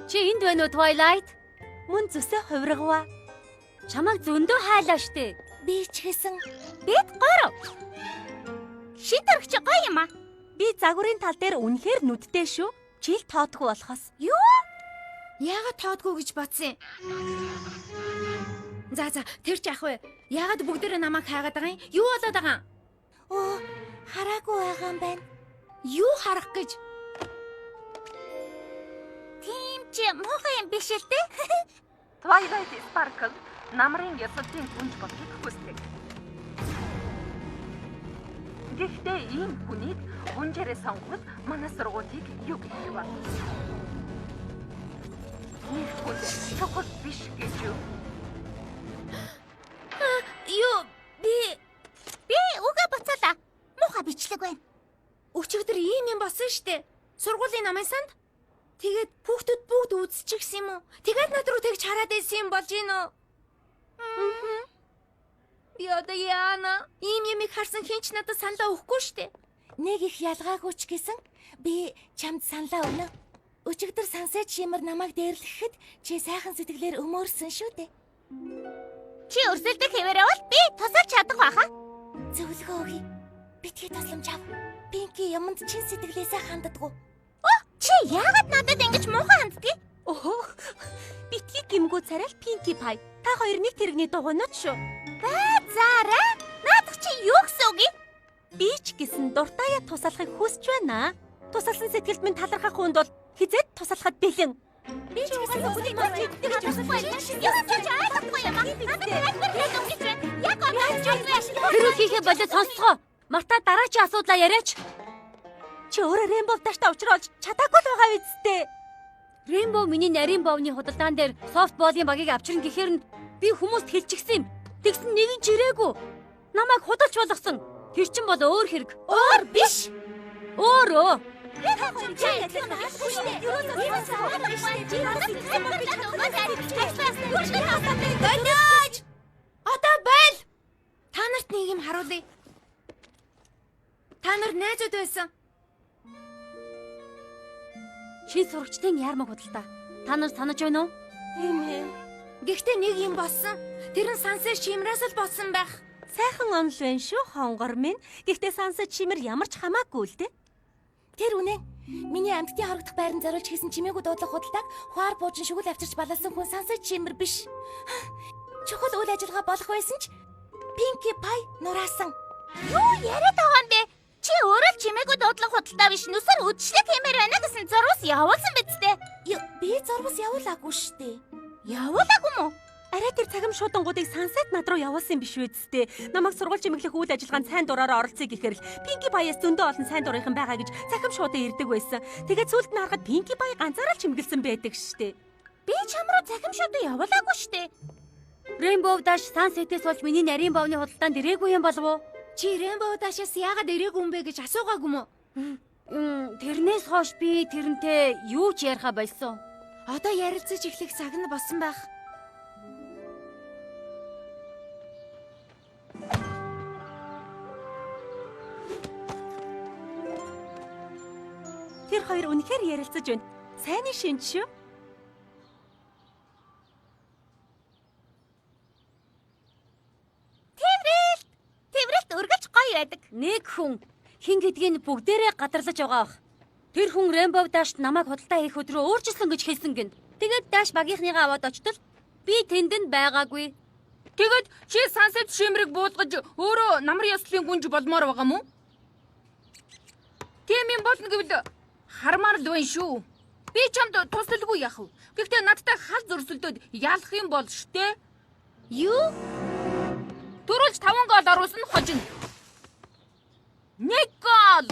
Чи энд байна уу Twilight? Мөн зүсээ хувиргаваа. Чамайг зөндөө хайлаа штэ. Би ч гэсэн Бид гойроо. Шин дөрөгч гоё юм аа. Би загварын тал дээр үнэхээр нүдтэй шүү. Чил тоодгүй болохоос. яагаад тоодгүй гэж бодсон юм? За тэр ч ах вэ. Яагаад бүгдээрээ намайг хайгаад байгаа юм? Юу болоод байгаа юм? Оо, хараагүй байгаа юм байна. Юу харах гэж? Тийм ч муухай юм биш л дээ. Twilight Sparkle намрын ёслолын гүнж болохыг хүсдэг. Гэхдээ ийм хүнийг гүнжээрээ сонгоход манай сургуулийг юу гэх вэ? Нэг хүн чухал биш гэж юу? Юу би Уга буцаалаа. Муухай бичлэг байна. өчигдөр ийм юм болсон штэ. Сургуулийн намын санд. Тэгээд хүүхдүүд бүгд үзчихсэн юм уу? Тэгээд над руу тэгж хараад байсан юм болж гин үү? Би одоо яана? Ийм юмыг харсан хинч надад саналаа өгөхгүй штэ. Нэг их ялгаагүй ч гэсэн би чамд саналаа өгнө. Өчигдөр сансет шимэр намайг дээрлэхэд чи сайхан сэтгэлээр өмөөрсөн шүү дээ. Чи өрсөлдөх хэвээрээ бол би тусалж чадах байхаа. Зөвлөгөө өгье. Битгий тусламж ав. Пинки юмд чин сэтгэлээсээ ханддаггүй. Чи яагаад надад ингэж муухай ханддаг? Оо, битгий гимгүү царай Pinkie Pie. Та хоёр нэг тэрэгний дугуйнууд шүү. Заараа. Наадах чи юу гэсэн үг юм? Би ч гэсэн дуртаяа тусалахыг хүсэж байна. Тусалсан сэтгэлд минь талархах хүнд бол хизээд туслахад бэлэн. Би ч гэсэн үнийг бодчихгүй байна. Яагаад ч ойлгохгүй юм аа. Надад яг ингэж байна. Яг одоо Тэр үхийхээ болоод сонсцгоо. Марта дараа чи асуудлаа яриач. Чи өөрөө Рембов дааштай уулзролж чадаагүй л байгаа үсттэй. Рембо миний нарийн бовны худалдаан дээр софтболын багийг авчирна гэхээр нь би хүмүүст хэлчихсэн юм. Тэгсэн нэг нь чирээгүй. Намайг худалч болгосон. Тэр чин бол өөр хэрэг. Өөр биш. Өөрөө. Гэнэж! Одоо байл. Та нарт нэг юм харуулъя. Та нар найзууд байсан. Шин сурагчдын ярмаг худалдаа. Та нар санаж байна уу? Тийм ээ. Гэхдээ нэг юм болсон. Тэр нь Сансет Чимрээс л болсон байх. Сайхан онл байна шүү хонгор минь. Гэхдээ Сансет Чимэр ямар ч хамаагүй л дээ. Тэр үнэн. Миний амьтдын харагдах байранд зориулж хийсэн чимээгүй дуудлага худалдааг хуар буужин шүгэл авчирч балалсан хүн Сансет Чимэр биш. Чухал үйл ажиллагаа болох байсан ч Pinkie Pie нураасан. Юу яриад байгаа юм бэ? Чи өөрөө л чимээгүй дуудлага худалдаа биш нүсэр үдшилэг хэмээр байна гэсэн зурвас явуулсан биз дээ. Би зурвас явуулаагүй штэ. Явуулаагүй мó? Арай тэр цагим шуудангуудыг Сансет над руу явуулсан биш үсттэй. Намайг сургууль чимэглэх үйл ажиллагаанд сайн дураараа оролцъё гэхээр л Pinkie Pie-аас зөндөө олон сайн дурынхан байгаа гэж цахим шуудаа ирдэг байсан. Тэгээд сүүлд нь харахад Pinkie Pie ганцаараа л чимэглэсэн байдаг штэ. Би чам руу захим шуудаа явуулаагүй штэ. Рембо дааш Сансетээс болж миний нарийн бовны худалдаанд ирээгүй юм болов уу? Чи Рембо даашаас яагаад ирээгүй юм бэ гэж асуугаагүй мó? Тэрнээс хойш би тэрнтэй юу ч яриха болсон. Одоо ярилцаж эхлэх цаг нь болсон байх. Тэр хоёр үнэхээр ярилцаж байна. Сайнны шинж шүү. Тэврэлт өргөж гоё байдаг. Нэг хүн хин гэдгийг бүгдээрээ гадарлаж байгаа бах. Тэр хүн Рембо даашд намайг худалдаа хийх өдрөө өөрчилсөн гэж хэлсэн гин. Тэгээд дааш багийнхныгаа аваад очтол би тэнд нь байгаагүй. Тэгэд чи Сансет Чимрийг буулгаж өөрөө намар ёслолын гүнж болмоор байгаа мó? Тийм юм болно гэвэл хармаар л байна шүү. Би чамд туслалгүй яах вэ? Гэхдээ надтай хал зөрсөлдөд ялах юм бол штэ. Юу? Төрүүлж 5 гол оруулсан хожино. 1 гол.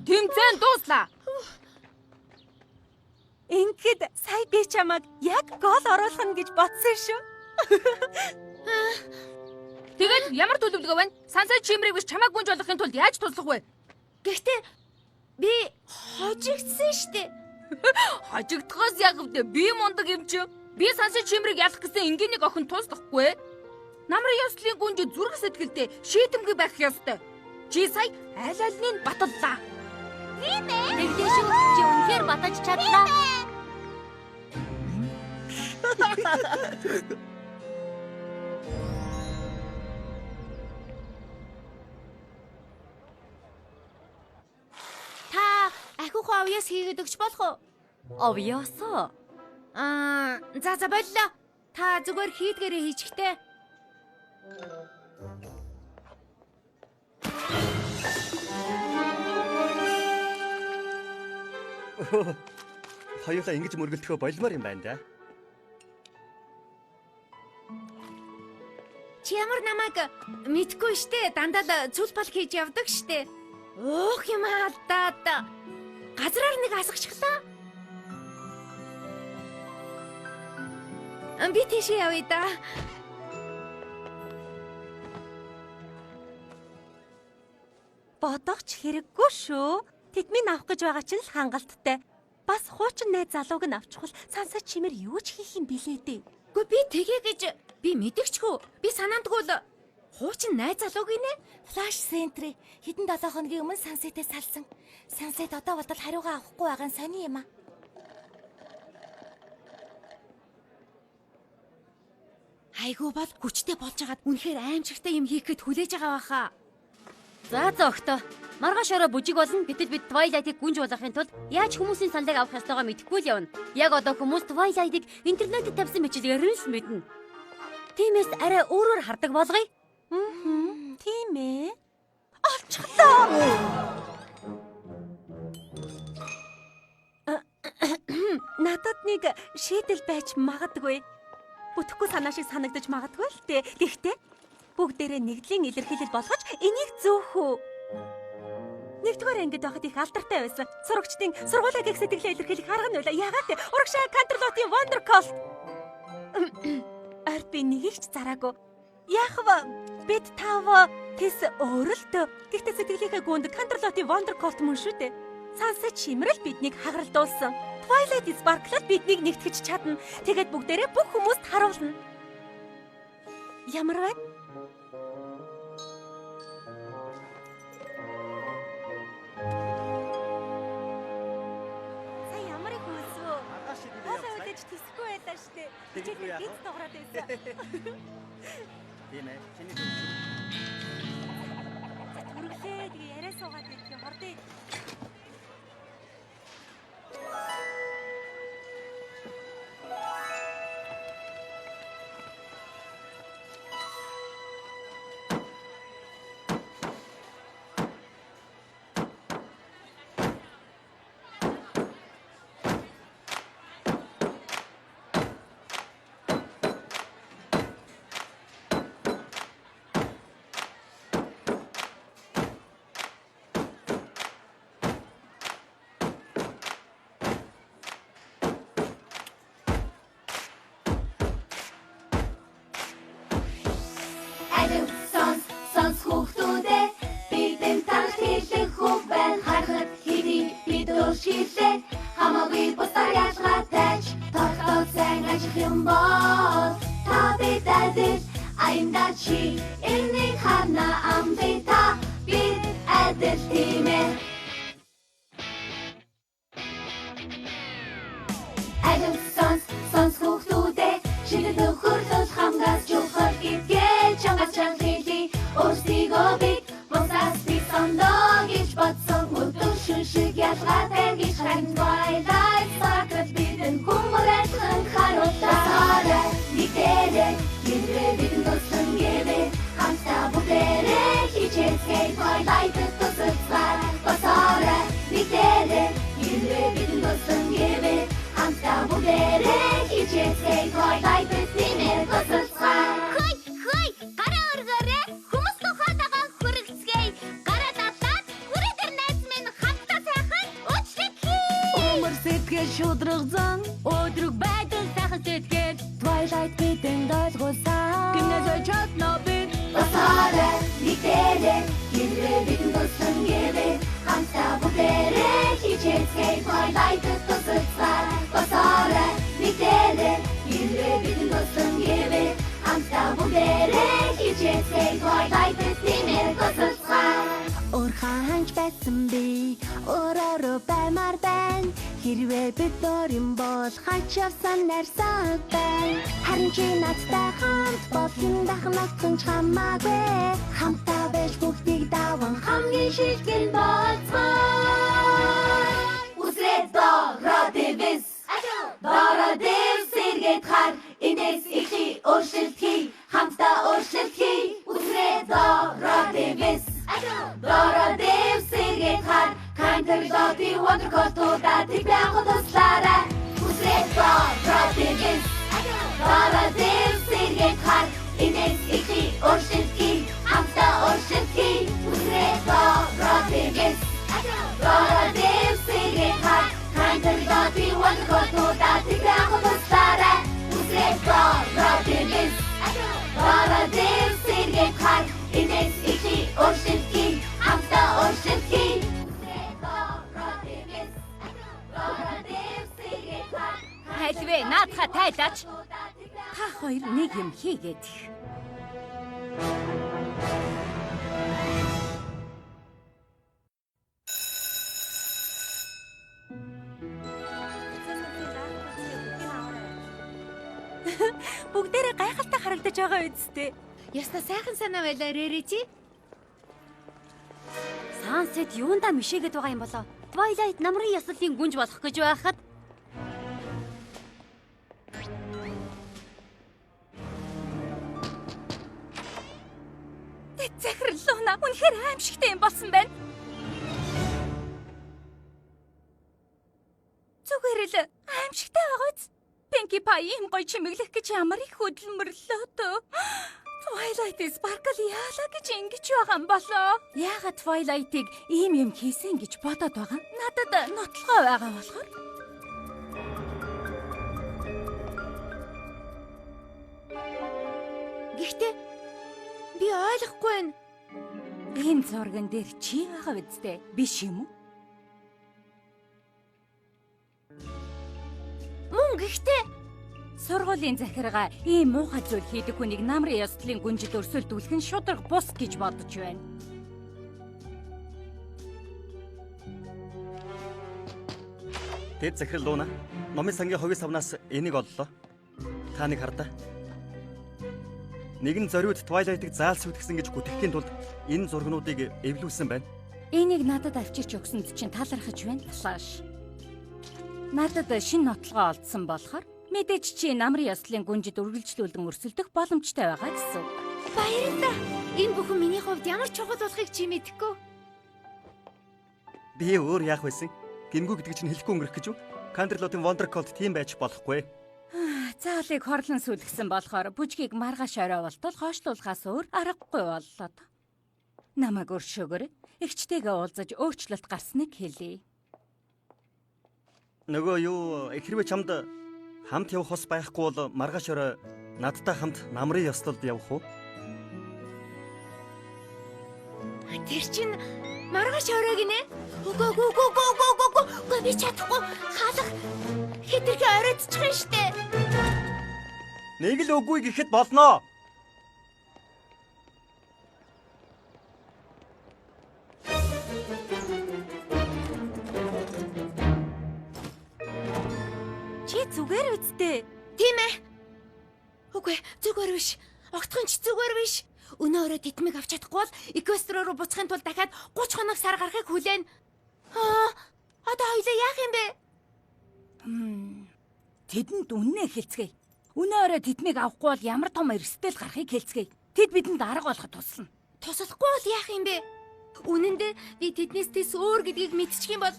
Тэмцээн дууслаа. Ингээд сая би чамайг яг гол оруулах нь гэж бодсон шүү. Тэгэд ямар төлөвлөгөө байна? Сансет Чимрийг биш чамайг гүнж болгохын тулд яаж туслах вэ? Гэхдээ би хожигдсан штэ. Хожигдохоос яг вдэ би мундаг юм чи. Би Сансет Чимрийг ялах гэсэн энгийнийг охин туслахгүй. Намрын ёслолын гүнж зүрх сэтгэлдээ шийдэмгүй байх ёстой. Чи сая аль алиныг баталлаа. Тэгдэж шүү. Чи үнэхээр батаж чадлаа. Та ахиух овёс хийгээд өгч болох уу? Овёсоо. За боллоо. Та зүгээр хийдгээрээ хийчихтэй. Хоёулаа ингэж мөргөлдөхөө болмоор юм байна да. Чи ямар намайг мэдгүй штэ. Дандаа цүл пал хийж явдаг штэ. Өөх юм алдаад. Газраар нэг асгачихлаа. Би тийшээ явъя да. Бодогч хэрэггүй шүү. Тэдмийн авах гэж байгаа чинь л хангалттай. Бас хуучин найз залууг нь авчихвал Сансет Чимэр юу ч хийх юм билээ дээ. Гэхдээ би тэгээ гэж би мэдэгчгүй. Би санаандгүй л хуучин найз залуу гинэ. Флаш Сентри хэдэн 7 хоногийн өмнө Сансетээс салсан. Сансет одоо болтол хариугаа авахгүй байгаа нь сони юм а. Айгуу бол хүчтэй болж хагаад үнэхээр аимшигтай юм хийх гээд хүлээж байгаа баха. За зөөхтөө. Маргааш орой бүжиг болно. Гэтэл бид Twilight-ыг гүнж болгохын тулд яаж хүмүүсийн сандыг авах ёстойгоо мэдэхгүй л явна. Яг одоо хүмүүс Twilight-ыг интернетэд тавьсан бичлэгээр нь л мэднэ. Тиймээс арай өөрөөр хардаг болгоё. Тийм ээ. Олчихлоо. Надад нэг шийдэл байж магадгүй. Бүтэхгүй санаа шиг санагдаж магадгүй л дээ. Гэхдээ бүгдээрээ нэгдлийн илэрхийлэл болгож энийг зөөхөө. Нэгдүгээр ангид байхад их алдартай байсан. Сурагчдын сургуулийн гих сэтгэлээ илэрхийлэх арга нь байлаа. Яагаад те? Урагшаа Canterlot-ийн Wondercolt. Ард би нэгийг ч зараагүй. Яах вэ? Бид тав тэс өөрөлтөө. Гэхдээ сэтгэлийнхээ гүнд Canterlot-ийн Wondercolt мөн шүү дээ. Сансет чимрэл биднийг хагаралдуулсан. Twilight Sparkle биднийг нэгтгэж чадна. Тэгээд бүгдээрээ бүх хүмүүст харуулна. Ямар вэ? Сая ямар их хүсвэ? Хоолой үлээж тисэхгүй байлаа штэ. Тэгэхгүй яах вэ? Бид тоглоод байсан. Тийм ээ. Чиний Түрглээ тэгээ яриа суугаад идэх хордё. Сонс хүүхдүүдээ бидэн танх хэлэх үг байна. Харахад хэдий бид өршилээ. Хамаагүй бусдаар ялгаатай ч тогтоод сайн ажих юм бол та бид адил аянда чи энийг харна амбай та бид адил тийм ээ. Адил сонс хүүхдүүдээ шидэд нөхөрлөл хамгаас чухал гэдгээ чамаас хэлий. Өөрсдийгөө бид бусаас би сондоо гэж бодсон. Өдөр шүншиг ялгаатай гэж харин Twilight Sparkle бидэн хүмүүрэтхэн харуултаа. Нэгдээрээ гэрээ бидэн туссан гэвэ хамтаа бүгдээрээ хичээцгээ Twilight-д тусалцгаа. Босоорой нэгдээрээ гэрээ бидэн туссан гэвэ хамтаа бүгдээрээ хичээцгээ Twilight-д тиймээ тусалцгаа. Шудрагзан өдрөг байдал сайхан сэтгэл Twilight бидэнд ойлгуулсан. гинэзэ чадна би Босоорой нэгдээрээ гэрээ бидэн туссан гэвэ хамтаа бүгдээрээ хичээцгээ Twilight-д тусалцгаа. Босоорой нэгдээрээ гэрээ бидэн туссан гэвэ хамтаа бүгдээрээ хичээцгээ Twilight-д тиймээ тусалцгаа. Урхаанч байсан би өөрөөрөө баймаар байна. Хэрвээ бид дөрим бол хач явсан нарсаг байна. Харин чи надтай хамт бол хэн дахнагтан хамаагүй. Хамтаа байж бүгдийг даван хамгийн шилгэн болцгоо. Үзрээд Dora Davis. Dora Davis сэргээд хар энэс ихи өөрчлөлт хий. Хамтаа өөрчлөлт хий. Үзрээд Dora Davis. Dora Davis сэргээд хар Canterlot-ийн Wondercolt-уудаа тэгбэхүү туслаарай. Үзрээд Dora Davis. Dora Davis сэргээд хар энэс ихи өөрчлөлт хий. Хамтаа өөрчлөлт хий. Үзрээд Dora Davis. Dora Davis сэргээд хар Canterlot-ийн Wondercolt-уудаа тэгбэхүү туслаарай. Үзрээд Dora Davis. Dora Davis сэргээд хар энэс ихи өөрчлөлт хий. Хамтаа өөрчлөлт хий. хайлвэ наадхаа тайлаач. Та хоёр нэг юм хийгээд их. Бүгдээрээ гайхалтай харагдаж байгаа үсттэй. Яста сайхан санаа байлаа Рэри чи. Сансет юундаа мишээгээд байгаа юм болоо? Twilight намрын яслалын гүнж болох гэж байхад Захирал Луна үнэхээр аимшигтай юм болсон байна. Зүгээр л аимшигтай байгаа биз? Pinkie Pie юм гоё чимэглэх гэж ямар их хөдөлмөрлөө төө. Twilight Sparkle яалаа гэж ингэж байгаа юм болоо. Яагаад Twilight-ыг ийм юм хийсэн гэж бодоод байгаа? Надад нотлогоо байгаа болохоор. Гэхдээ би ойлгохгүй байна. Энэ зурган дээр чи байгаа биз? Биш юм уу? Мөн гэхдээ Сургуулийн захиргаа ийм муухай зүйл хийдэг хүнийг намрын ёслолын гүнжид өрсөлдүүлэх нь шударга бус гэж бодож байна. Тэд захирал Луна номын сангийн хувийн савнаас энийг оллоо. Та нэг хардаа. Нэгэн зориуд Twilight-ыг заалсвдгсэн гэж гүтгэхийн тулд энэ зургнуудыг эвлүүлсэн байна. Энийг надад авчирч өгсөнд чинь талархаж байна. Флаш. Надад шинэ нотлогоо олдсон болохоор мэдээж чи намрын ёслолын гүнжид үргэлжлүүлэн өрсөлдөх боломжтой байгаа гэсэн. баярлалаа. Энэ бүхэн миний хувьд ямар чухал болохыг чи мэдэхгүй. Би өөр яах байсан? Гингүү гэдэг чинь хэлэхгүй өнгөрөх гэж үү? Кандерлотын Wondercold тийм байж болохгүй. Заалыг хорлон сүлгсэн болохоор бүжгийг маргааш орой болтол хойшлуулахаас өөр аргагүй боллоо. Намайг өршөөгөр эгчтэйгээ уулзаж өөрчлөлт гарсныг хэлье. Нөгөө юу хэрвээ чамд хамт явах ус байхгүй бол маргааш орой надтай хамт намрын ёслолд явах уу? Тэр чинь маргааш орой гинэ. Үгүй би чадахгүй. Хаалга хэтэрхий оройтчих юм штэ. Нэг л үгүй гэхэд болноо. Чи зүгээр үсттэй. Тийм ээ. Үгүй зүгээр биш. Огтхон ч зүгээр биш. Өнөө өрөө тэтмэг авч чадахгүй бол Equestria руу буцахын тулд дахиад 30 хоног сар гарахыг хүлээн. Одоо хоёлаа яах юм бэ? Тэдэнд үннээ хэлцгээе. Өнөө өрөө тэтмэг авахгүй бол ямар том эрсдэл гарахыг хэлцгээе. Тэд бидэнд арга болоход туслана. Туслахгүй бол яах юм бэ? Үнэн дээр би тэднээс тэс өөр гэдгийг мэдчих юм бол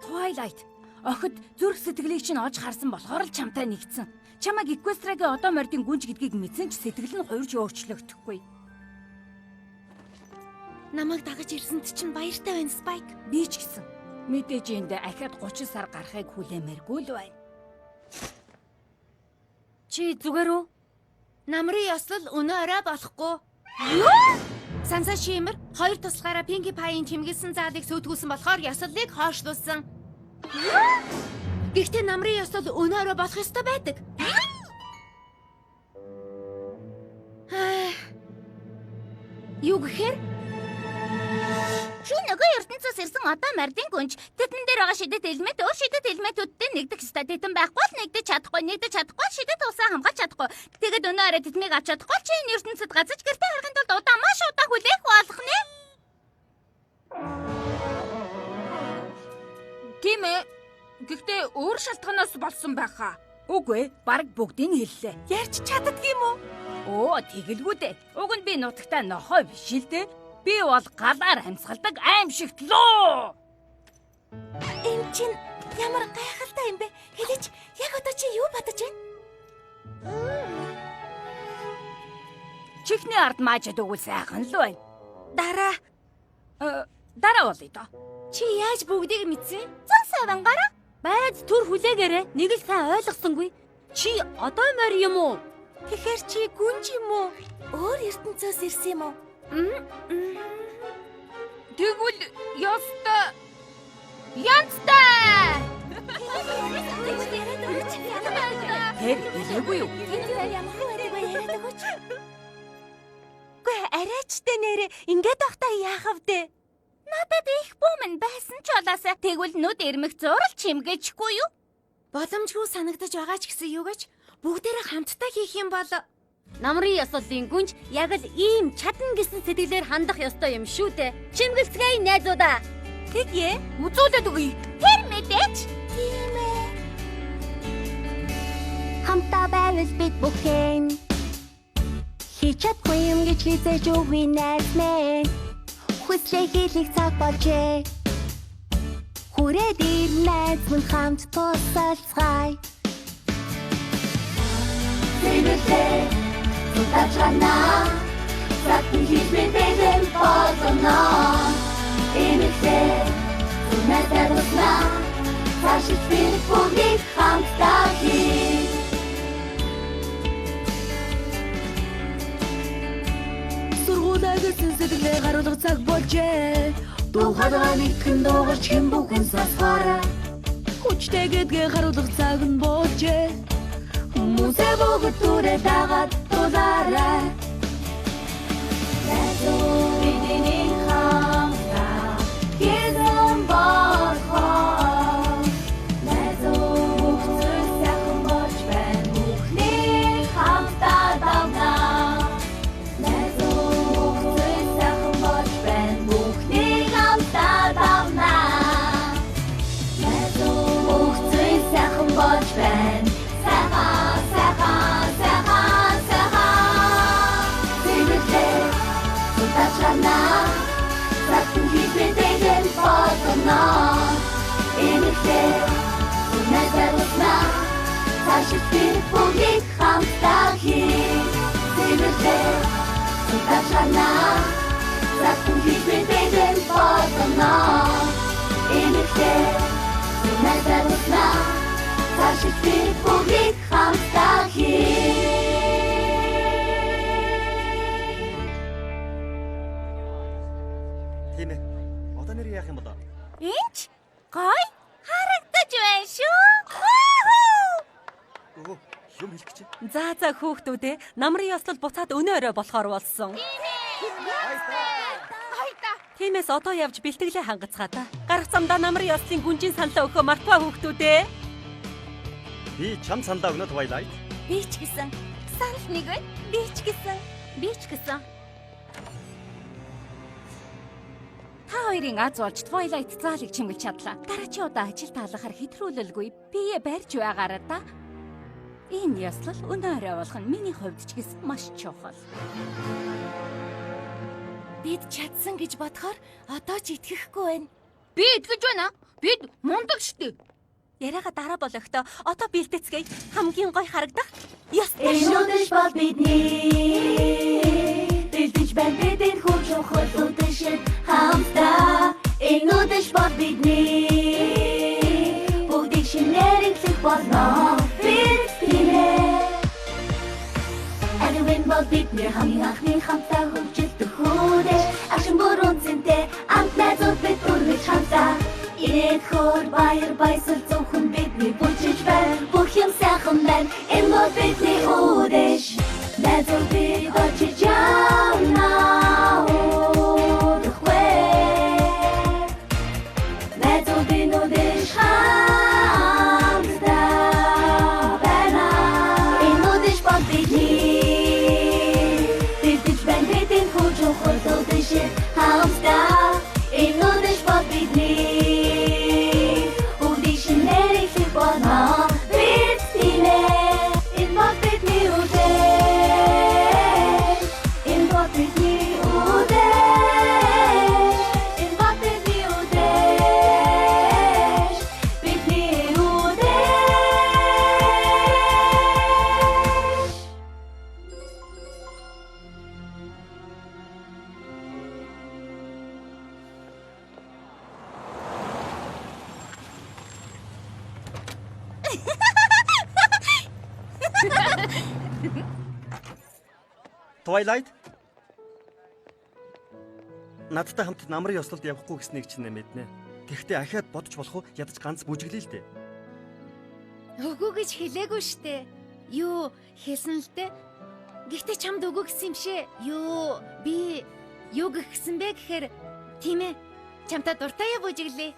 Twilight охид зүрх сэтгэлийг чинь олж харсан болохоор л чамтай нэгдсэн. Чамайг Equestriaгийн одоо мордын гүнж гэдгийг мэдсэн ч сэтгэл нь хуурж өөрчлөгдөхгүй. намайг дагаж ирсэнд чинь баяртай байна Spike. Би ч гэсэн мэдээж энд ахиад 30 сар гарахыг хүлээмээргүй л байна. чи зүгээр үү? Намрын ёслол өнөө орой болохгүй. Санса шимэр хоёр туслахаараа Pinkie Pie-ийн чимгэлсэн заалыг сүйтгэүүлсэн болохоор ёслолыг хойшлуулсан. Гэхдээ намрын ёслол өнөө орой болох ёстой байдаг. Юу гэхээр Чи нөгөө ертөнцөөс ирсэн одоо мордын гүнж тэтэн дээр байгаа шидэт элемент өөр шидэт элементүүдтэй нэгдэх ёстой. Тэтэн байхгүй бол нэгдэж чадахгүй шидэт усаа хамгаалж чадахгүй. Тэгэд өнөө орой тэтмийг авч чадахгүй чи энэ ертөнцид газаж гэртээ харахын тулд удаа маш удаа хүлээх болох нэ. Тийм ээ. Гэхдээ өөр шалтгаанаас болсон байхаа. Үгүй, баг бүгдийг хэллээ. Ярьж чаддгийм үү? Оо, тэгэлгүй дээ. Уг нь би нутагтаа нохой биш л дээ. Би бол галаар амьсгалдаг аимшигт лөө. энэ чинь ямар гайхалтай юм бэ? Хэлээч яг одоо чи юу бодож байна? Чихний ард маажид өгвөл сайхан л байна. Дараа болъё доо. Чи яаж бүгдийг мэдсэн? Зан савангаараа байд төр хүлээгээрээ нэг л сайн ойлгосонгүй. Чи одоо морь юм уу? Тэгэхээр чи гүнж юм уу? Өөр ертөнцөөс ирсэн юм уу? Тэгвэл ёстой. Янзтай. Тэр хэлээгүй юу? Ямар байдаг вэ яриад өгөөч. Гүй арайчтай нэрээ ингээд байхдаа яах вэ? Надад их бомн байсан ч болоосаа тэгвэл нүд ирмэх зурал чимгээчихгүй юу? Боломжгүй санагдаж байгаа ч гэсэн юу гэж бүгдээрээ хамтдаа хийх юм бол Намрын ёслолын гүнж яг л ийм чадна гэсэн сэтгэлээр хандах ёстой юм шүү дээ. Чимгэлцгээе найзуудаа. Тэгье. Үзүүлээд өгье. Тэр мэдээч. Тийм ээ. Хамтаа байвал бид бүхэн хийж чадахгүй юм гэж хизээж үгүй найз минь. Хүслээ хийх цаг болжээ. Хүрээд ир найз минь хамт тусалцгаая. Тэгэлээ тутачана Сатын хийх мэдэн болоно. Эмэгтэй үнэтэй тусна Цаашид бид бүгд хамтдаа хий. Сургуулаа гэсэн сэтгэлээ харуулах цаг болжээ. Дуу хоолой нэгэн дуугарч хэн бүхэн сонсгоорой. Хүчтэй гэдгээ харуулах цаг нь болжээ. Хүмүүсээ бүгд түрээ дагаад тулаарай. Бидний хамтдаа хийсэн болхоо. Бүгд сайхан болж байна. Бүхний хамтдаа давна. Бүгд сайхан болж байна. Бүхний хамтдаа давна. Бүгд сайхан болж байна. Сатын хийх мэдэн болоно. Эмэгтэй үнэтэй тусна Цаашид бид бүгд хамтдаа хий. Эмэгтэй тутачна Сатын хийх мэдэн болоно. Эмэгтэй үнэтэй тусна Цаашид бид бүгд хамтдаа хий. Тийм ээ. Одоо нэр яах юм бол? Энд гой харагдаж байна шүү. Өө, юм хэлэх гэж. За хүүхдүүдээ намрын ёслол буцаад өнөө орой болохоор болсон. Тиймээс одоо явж бэлтгэлээ хангацгаа та. Гарах замдаа намрын ёслын гүнжийн саналаа өгөхөө мартаа хүүхдүүдээ. Би чам сандаа өгнө Twilight. Би ч гэсэн санал нэг байна. Би ч гэсэн. Та хоёрын аз болж Twilight заалыг чимгэлж чадлаа. Дараачийн удаа ажил таалахаар хэтрүүлэлгүй бие барьж байгаараа та. Энэ ёслол өнөө орой болох нь миний хувьд ч гэсэн маш чухал. бид чадсан гэж бодохоор одоо ч итгэхгүй байна. Би итгэж байна. Бид мундаг штэ. Яриага дараа болохдоо одоо бэлтгэцгээе. Хамгийн гой харагдах ёс. Энүүдэж бол бидний бэлдэж байна бидний хүч чухал үдэшин хамтдаа. Энүүдэж бол бидний бүгдийг шинээрэлэх болно. Бид тимээ Everyone бол бидний хамгийн анхны хамтдаа хөгжилдөх үдэш. Агшин бүрэн зэнтэй амт найзууд бид бүрмэж хамтдаа. Ирээд хөр баяр баясгал зөвхөн бидний бүжиж байна. Бүх юм сайхан байна. Энэ бол бидний үдэш. Найзууд бид очиж явнаа. Удахгүй. Найзууд бид үдэш хамтдаа байна. Энэ үдэш бол бидний. Бэлдэж байна бидний хүч чухал үдэш хамтдаа. Энэ үдэш бол бидний. Twilight. Надтай хамт намрын ёслолд явахгүй гэснийг чинь мэднэ. Гэхдээ ахаад бодож болох уу? Ядаж ганц бүжиглээ л дээ. Үгүй гэж хэлээгүй штэ. Юу хэлсэн л дээ. Гэхдээ чамд өгөө гэсэн юм шээ. Юу би юу гихсэн бэ гэхээр тийм ээ. Чамтай дуртай бужиглээ.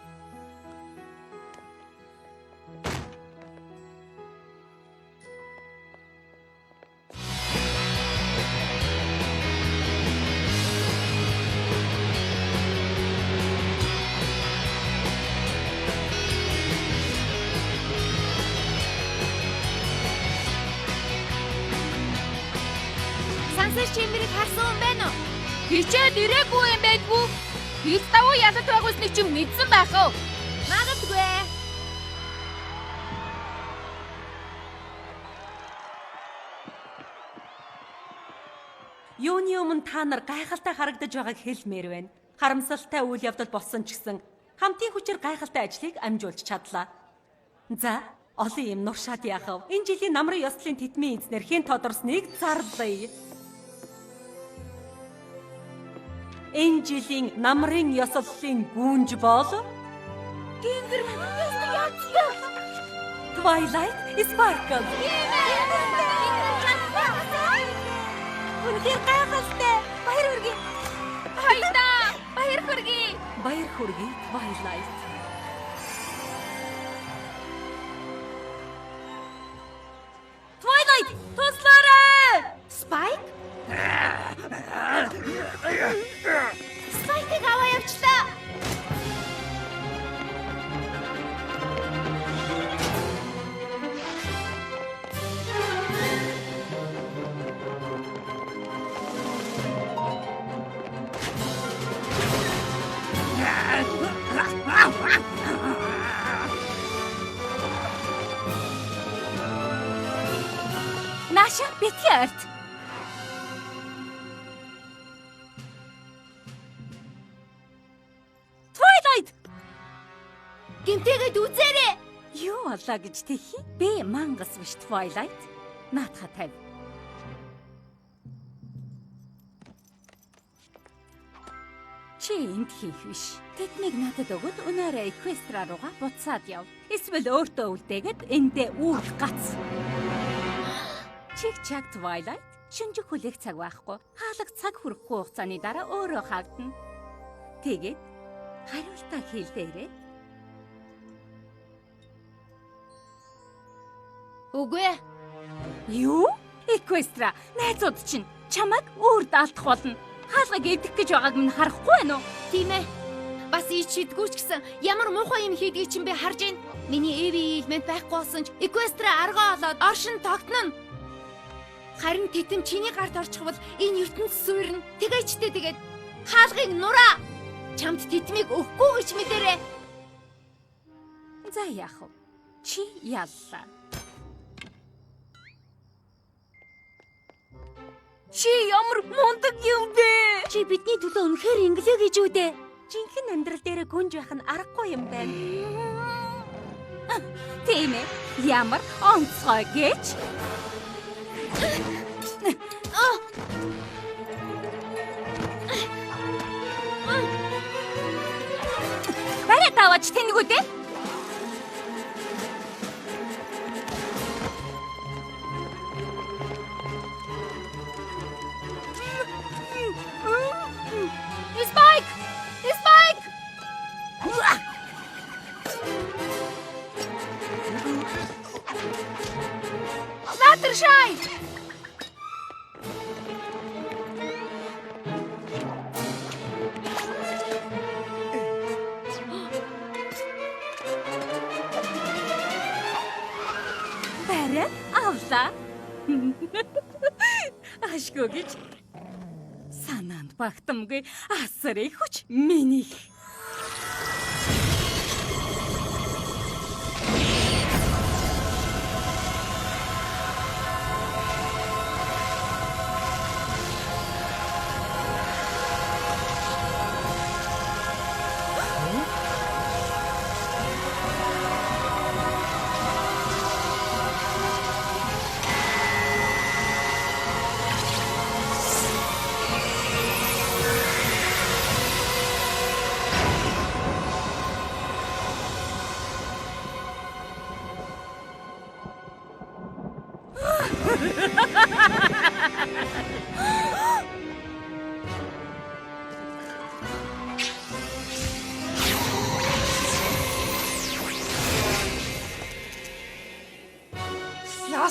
Сансар чимэрийг харсан юм байна уу? Хичээд ирээгүй юм байдгүй. Хил давуу ялалт байгуулсныг чи мэдсэн байх уу? Магадгүй. Юуны өмнө та нар гайхалтай харагдаж байгааг хэлмээр байна. Харамсалтай үйл явдал болсон ч гэсэн хамтын хүчээр гайхалтай ажлыг амжуулж чадлаа. За, олон юм нуршаад яахав. Энэ жилийн намрын ёслолын тэтмийн эзнэр хэн тодорсныг зарлая. Энэ жилийн намрын ёслолын гүнж бол Гингэр манайс яцдаг. Twilight Sparkle. Үнэхээр гайхалтай. Баяр хүргэе. Хайдаа. Баяр хүргэе. Баяр хүргэе Twilight. Twilight, туслаарай! Spike? Spike-ыг аваа явчлаа. Наша битгий ойрт. Twilight! Гэмтээгээд үзээрэй. Юу болоо гэж тэхий? Би мангас биш Twilight. Наатха тавь. Чи энд хийх биш. Тэднийг надад өгöd өнөөрөө Equestria руугаа буцаад яв. Эсвэл өөртөө үлдээгээд эндээ үүр гац. Чиг чаг Twilight шинжих хүлээх цаг байхгүй. Хаалга цаг хүрэхгүй хугацааны дараа өөрөө хаагдана. Тэгээд хариултаа хэлдээрээ. Үгүй ээ. Юу? Equestria найзууд чинь чамайг өөрд алдах болно. Хаалгаг эвдэх гэж байгааг минь харахгүй байна уу? Тийм ээ. Бас ичидгүй ч гэсэн ямар муухай юм хийдгийг чинь би харж байна. Миний Эви элемент байхгүй болсон ч Equestria аргаа олоод оршин тогтно. Харин тэтэм чиний гарт орчих бол энэ ертөнц суурна. Тэгээчтэй тэгээд хаалгыг нураа. Чамд тэтмийг өгөхгүй гэж мэдэрээ. За яах вэ? Чи яллаа. Чи ямар мундаг юм бэ? Чи бидний төлөө үнэхээр инглээ гэж үү дээ. Жинхэнэ амьдрал дээрээ гүнж байх нь аргагүй юм байна. Тийм ээ. Ямар онцгой гэж? Барай таваач тэнэгүү дээ. Spike! Spike! Fluttershy! Барай авлаа. Ашгүй гэж санаанд багтамгүй асрыг хүч минийх.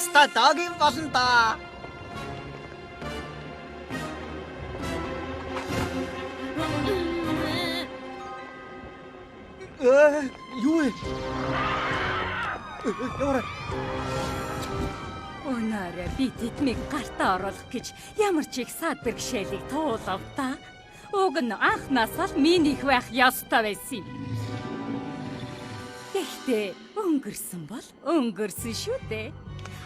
ёстой дог юм болно да. Юу вэ? Яваа. Өнөөрөө би тэднийг гартаа оруулах гэж ямар ч их саад бэрхшээлийг туулав та. Уг нь анхнаасаа л минийх байх ёстой байсан юм. Гэхдээ өнгөрсөн бол өнгөрсөн шүү дээ.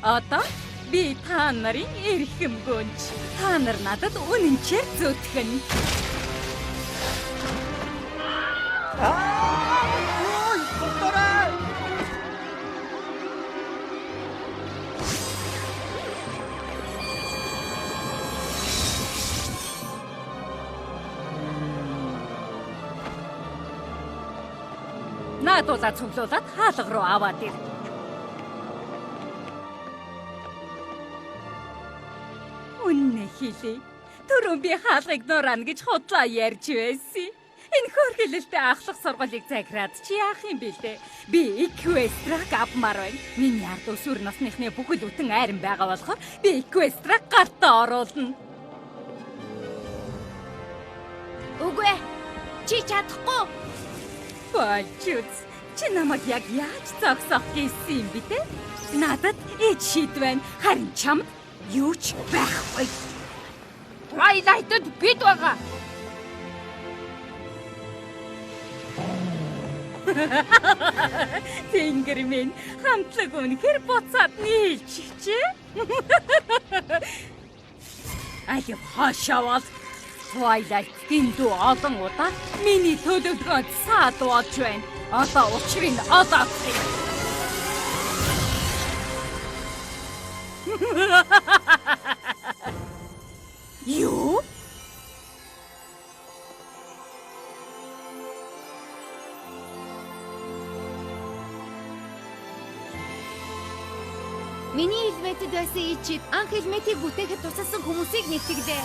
Одоо би та нарын эрхэм гүнж. Та нар надад үнэнчээр зүтгэн. Наадуулаа цуглуулад хаалга руу аваад ир. Үнэ хэлээ. Түрүүн би хаалгыг нуурна гэж худлаа ярьж байсан. Энэ хөргөлөлтэй ахлах сургуулийг захираад чи яах юм бэлээ? Би Эквестраг авмаар байна. Миний ард өсвөр насныхны бүхэл бүтэн айран байгаа болохоор би Эквестраг гартаа оруулна. Үгүй ээ. Чи чадахгүй. Бачуц. Чи намайг яг яаж зогсоох гэсэн юм бэ те? Надад ээж шийд байна. Харин чамд юу ч байхгүй. Twilight-д бид байгаа. Тэнгэр минь хамтлаг үнэхэр буцаад нийлчихжээ. Аяа хашаавал Twilight-ийн дүү олон удаа миний төлөвлөгөөнд саад болж байна. Одоо учрыг олохгүй. Юу? Миний хэлмэтэд байсан ичид анх хэлмэтийг бүтээхэд тусалсан хүмүүсийг нэгтгэлээ.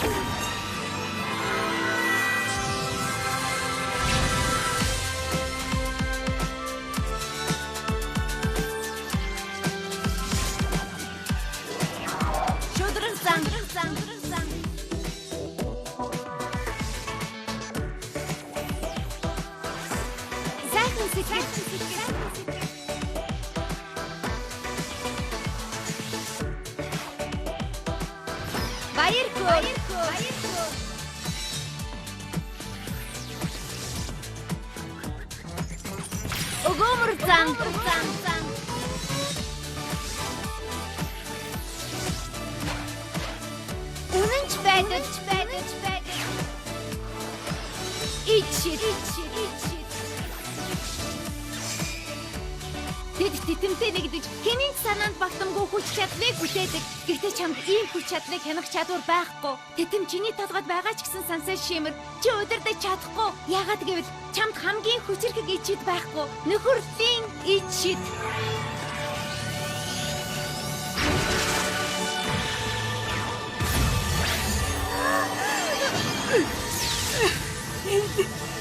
Тэтэмтэй нэгдэж хэний санаанд багтамгүй хүч чадлыг бүтээдэг. Гэхдээ чамд ийм хүч чадлыг хянах чадвар байхгүй. Тэтэм чиний толгойд байгаа ч гэсэн сансаа шимэр. Чи удирдах чадахгүй. Яагаад гэвэл чамд хамгийн хүчрхэг ичид байхгүй. Нөхөрлийн ичид.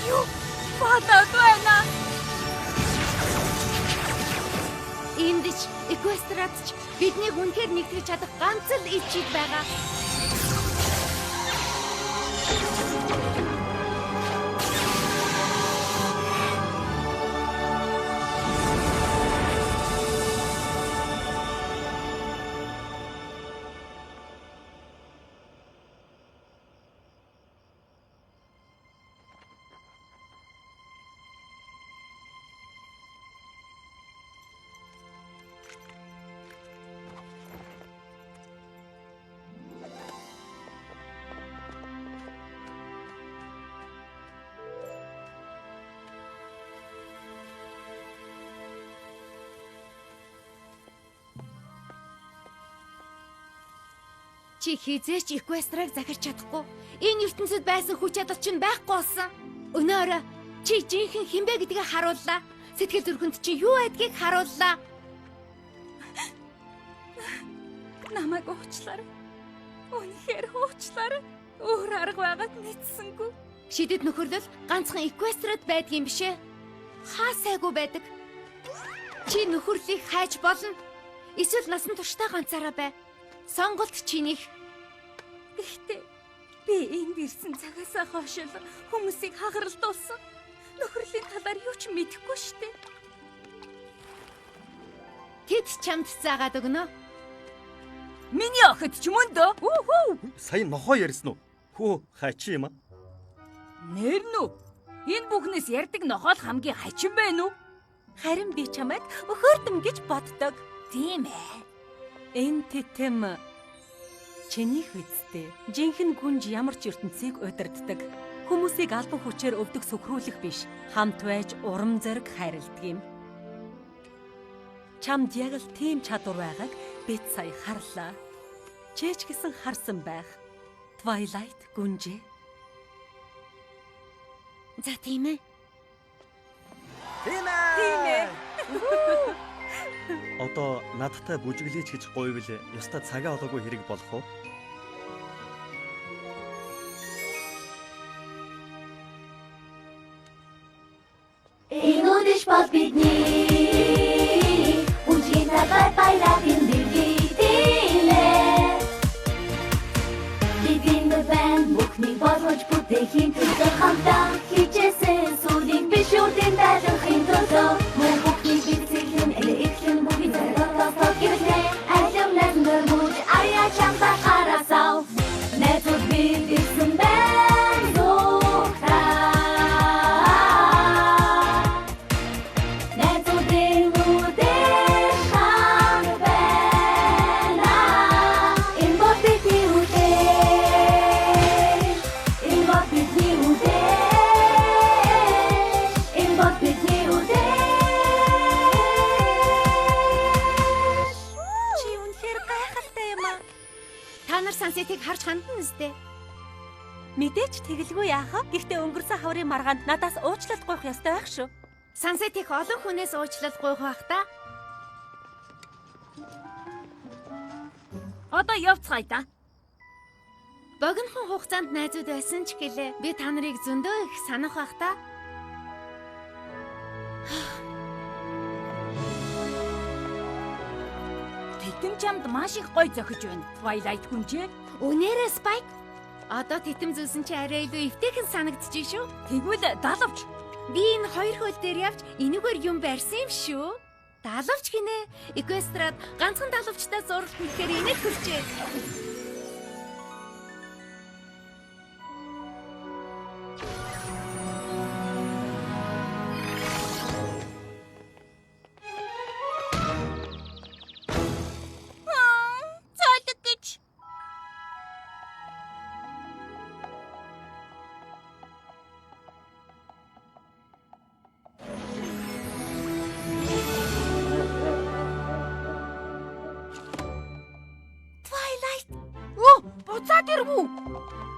Юу? Батад байна. Эндэж Эквестрадч биднийг үнэхээр нэгтгэж чадах ганц л ичид байгаа. Чи хизээч Эквестраг захирч чадахгүй. Энэ ертөнцид байсан хүч чадал чинь байхгүй болсон. Өнөөрөө чи жинхэнэ хинбэ гэдгийг харууллаа. Сэтгэл зүрхэнд чи юу байдгийг харууллаа. Намайг уучлаарай. Үнэхээр уучлаарай. Өөр арга байгаад мэдсэнгүй. Шидэд нөхөрлөл ганцхан Эквестрад байдгийн бишээ. Хаа сайгүй байдаг. Чи нөхөрлийг хайж болно. Эсвэл насан туршдаа ганцаараа бай. Сонголт чинийх. Гэхдээ би энд ирсэн цагаасаа хойш л хүмүүсийг хагаралдуулсан. Нөхөрлийн талаар юу ч мэдэхгүй штэ. Тэд чамд заагаад өгнө. Миний охид ч мөн дөө. Сая нохоо ярьсан уу? Хөө хачи юм аа. Нэр нү? Энэ бүхнээс ярддаг нохол хамгийн хачин байна уу? Харин би чамайг өхөрдөм гэж боддог. Тийм ээ. Энэ тэтэм чиний хүчтэй. Жинхэнэ гүнж ямар ч ертөнцийг удирддаг. Хүмүүсийг албан хүчээр өвдөх сөхрүүлэх биш. Хамт байж урам зориг хайрладаг юм. Чамд яг л тийм чадвар байгааг бид сая харлаа. Чээч гэсэн харсан байх. Twilight гүнжээ. За тийм ээ. Тийм ээ. Одоо надтай бүжиглээч гэж гуйвал ёстой цагаа олоогүй хэрэг болох уу? Энүүдэж бол бидний үжгийн талбай баялагын дэлгийдээ. Бидний банд бүхний болгож бүтээхийн төлөө хамтаа хичээсэн сүлийн биш үрдэн дайлахын төлөө мөн бүхний бицэглэн элэглэн бүхний зэрэгтээ гэрнэ алим нэндэр мууж аяа чамда харасав нэтэд бид ирсэн байна зохта нэтэд нүдэж хам байна ин бодити үдээ ин бодити үдээ ин бодити үдээ Чи үнэхээр гайхалтай юм аа. Та нар сансетийг харж хандна үстэй. Мэдээч тэгэлгүй яахаа. Гэхдээ өнгөрсөн хаврын маргаанд надаас уучлалт гуйх ёстой байх шүү. Сансетийг олон хүнээс уучлалт гуйх байх та. Одоо явцгаая та. Богинохон хугацаанд найзууд байсан ч гэлээ. Би та нарыг зөндөө их санах байх та. Тэтэм чамд маш их гоё зохиж байна. Twilight гүнжээ. Үнээрээ Spike. Одоо тэтэм зүйлсэн чи арай илүү эвтэйхэн санагдчих шүү. Тэгвэл далавч. Би энэ хоёр хөл дээр явж энэгээр юм барьсан юм шүү. Далавч гинэ. Equestrad ганцхан далавчтай зурлах гэхээр инээд хүрчээ. Цайдаг гэж. Буцаад ирвүү.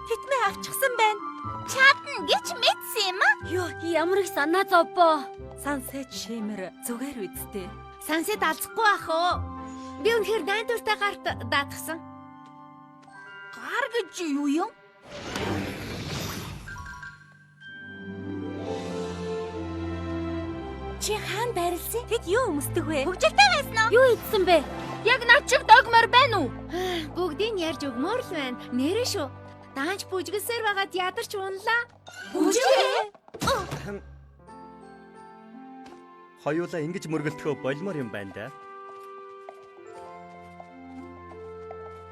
Тэтмээ авчихсан байна. Чадна гэж мэдсэн юм аа. Ёо, ямар их санаа зовбоо. Сансет шимэр зүгээр үсттэй. Сансет алзахгүй ах уу? Би үнэхээр найдвартай гарт даатгсан. Гар гэж юу юм? Чи хаана байрлсан? Тэд юу өмсдөг вэ? Хөгжилтэй байсан уу? Юу идсэн бэ? Яг над шиг догмор байна уу? Бүгдийг нь ярьж өгмөр л байна. Нэрэ шүү. Даанч бүжгэлсээр байгаад ядарч унлаа. Бүжгээ? Хоёулаа ингэж мөргөлтгөө болмоор юм байна да.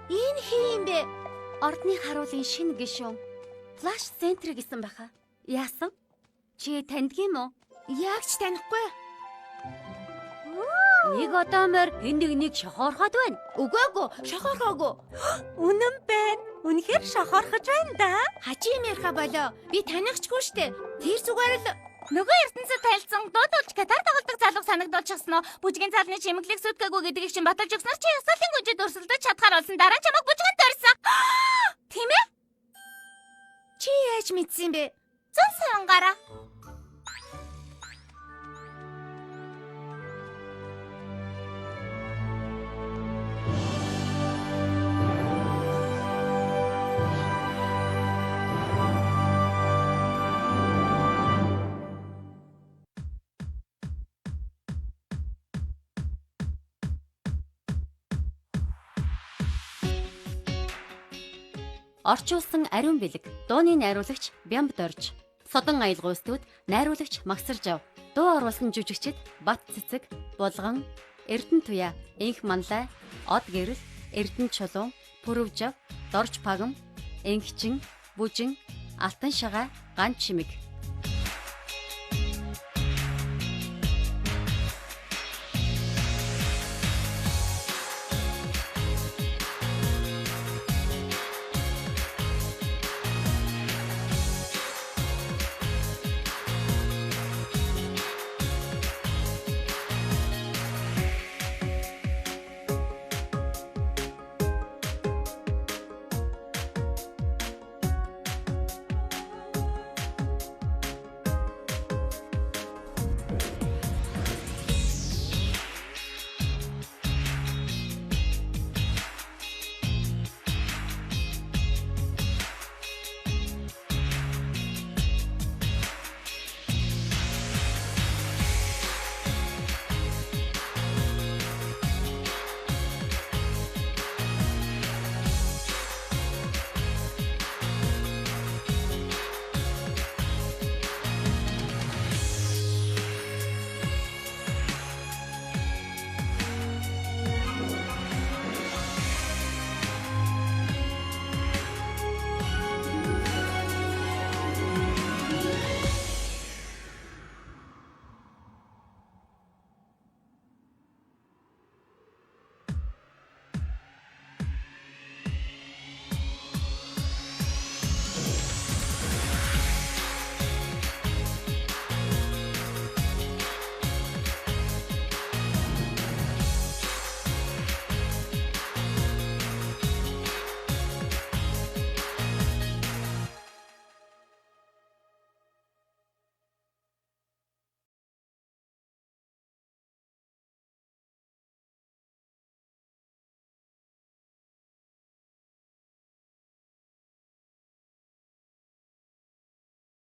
Энэ хин бэ? Ордны харуулын шинэ гишүүн. Flash Center гэсэн баха. Яасан? Чи таньдгийм үү? Яг ч танихгүй. Нэг одоомор энд нэг шохоорхоод байна. Үгүй шохоорхоогүй. Үнэн байна. Үнэхээр шохоорхож байна да. Хачи юм яриха болоо. Би танихгүй штэ. Тэр зүгээр л Нөгөө ертөнцөд танилцсан дуудуулж гитар тоглодог залуу санагдуулчихсан уу? Бүжгийн цаалны чимэглэг сүтгээгүү гэдгийг чинь баталж өгснөр чи ёсолын гүнжид өрсөлдөж чадхаар болсон дараа чамайг бүжгэнд дөрсөн. Тийм ээ? чи яаж мэдсэн бэ? Зэн саянгараа. Орчуулсан ариун бэлэг. Дууны найруулагч Бямб Дорж. Содон аялга студ найруулагч Магсаржав. Дуу оруулсан жүжигчид Бат Цэцэг, Булган, Эрдэнэ Туяа, Инх Манлай, Од Гэрэл, Эрдэнэ Чулуун, Пүрвжав, Дорж Пагам, Энгчин, Бүжин, Алтан Шагаа, Ган Чимэг.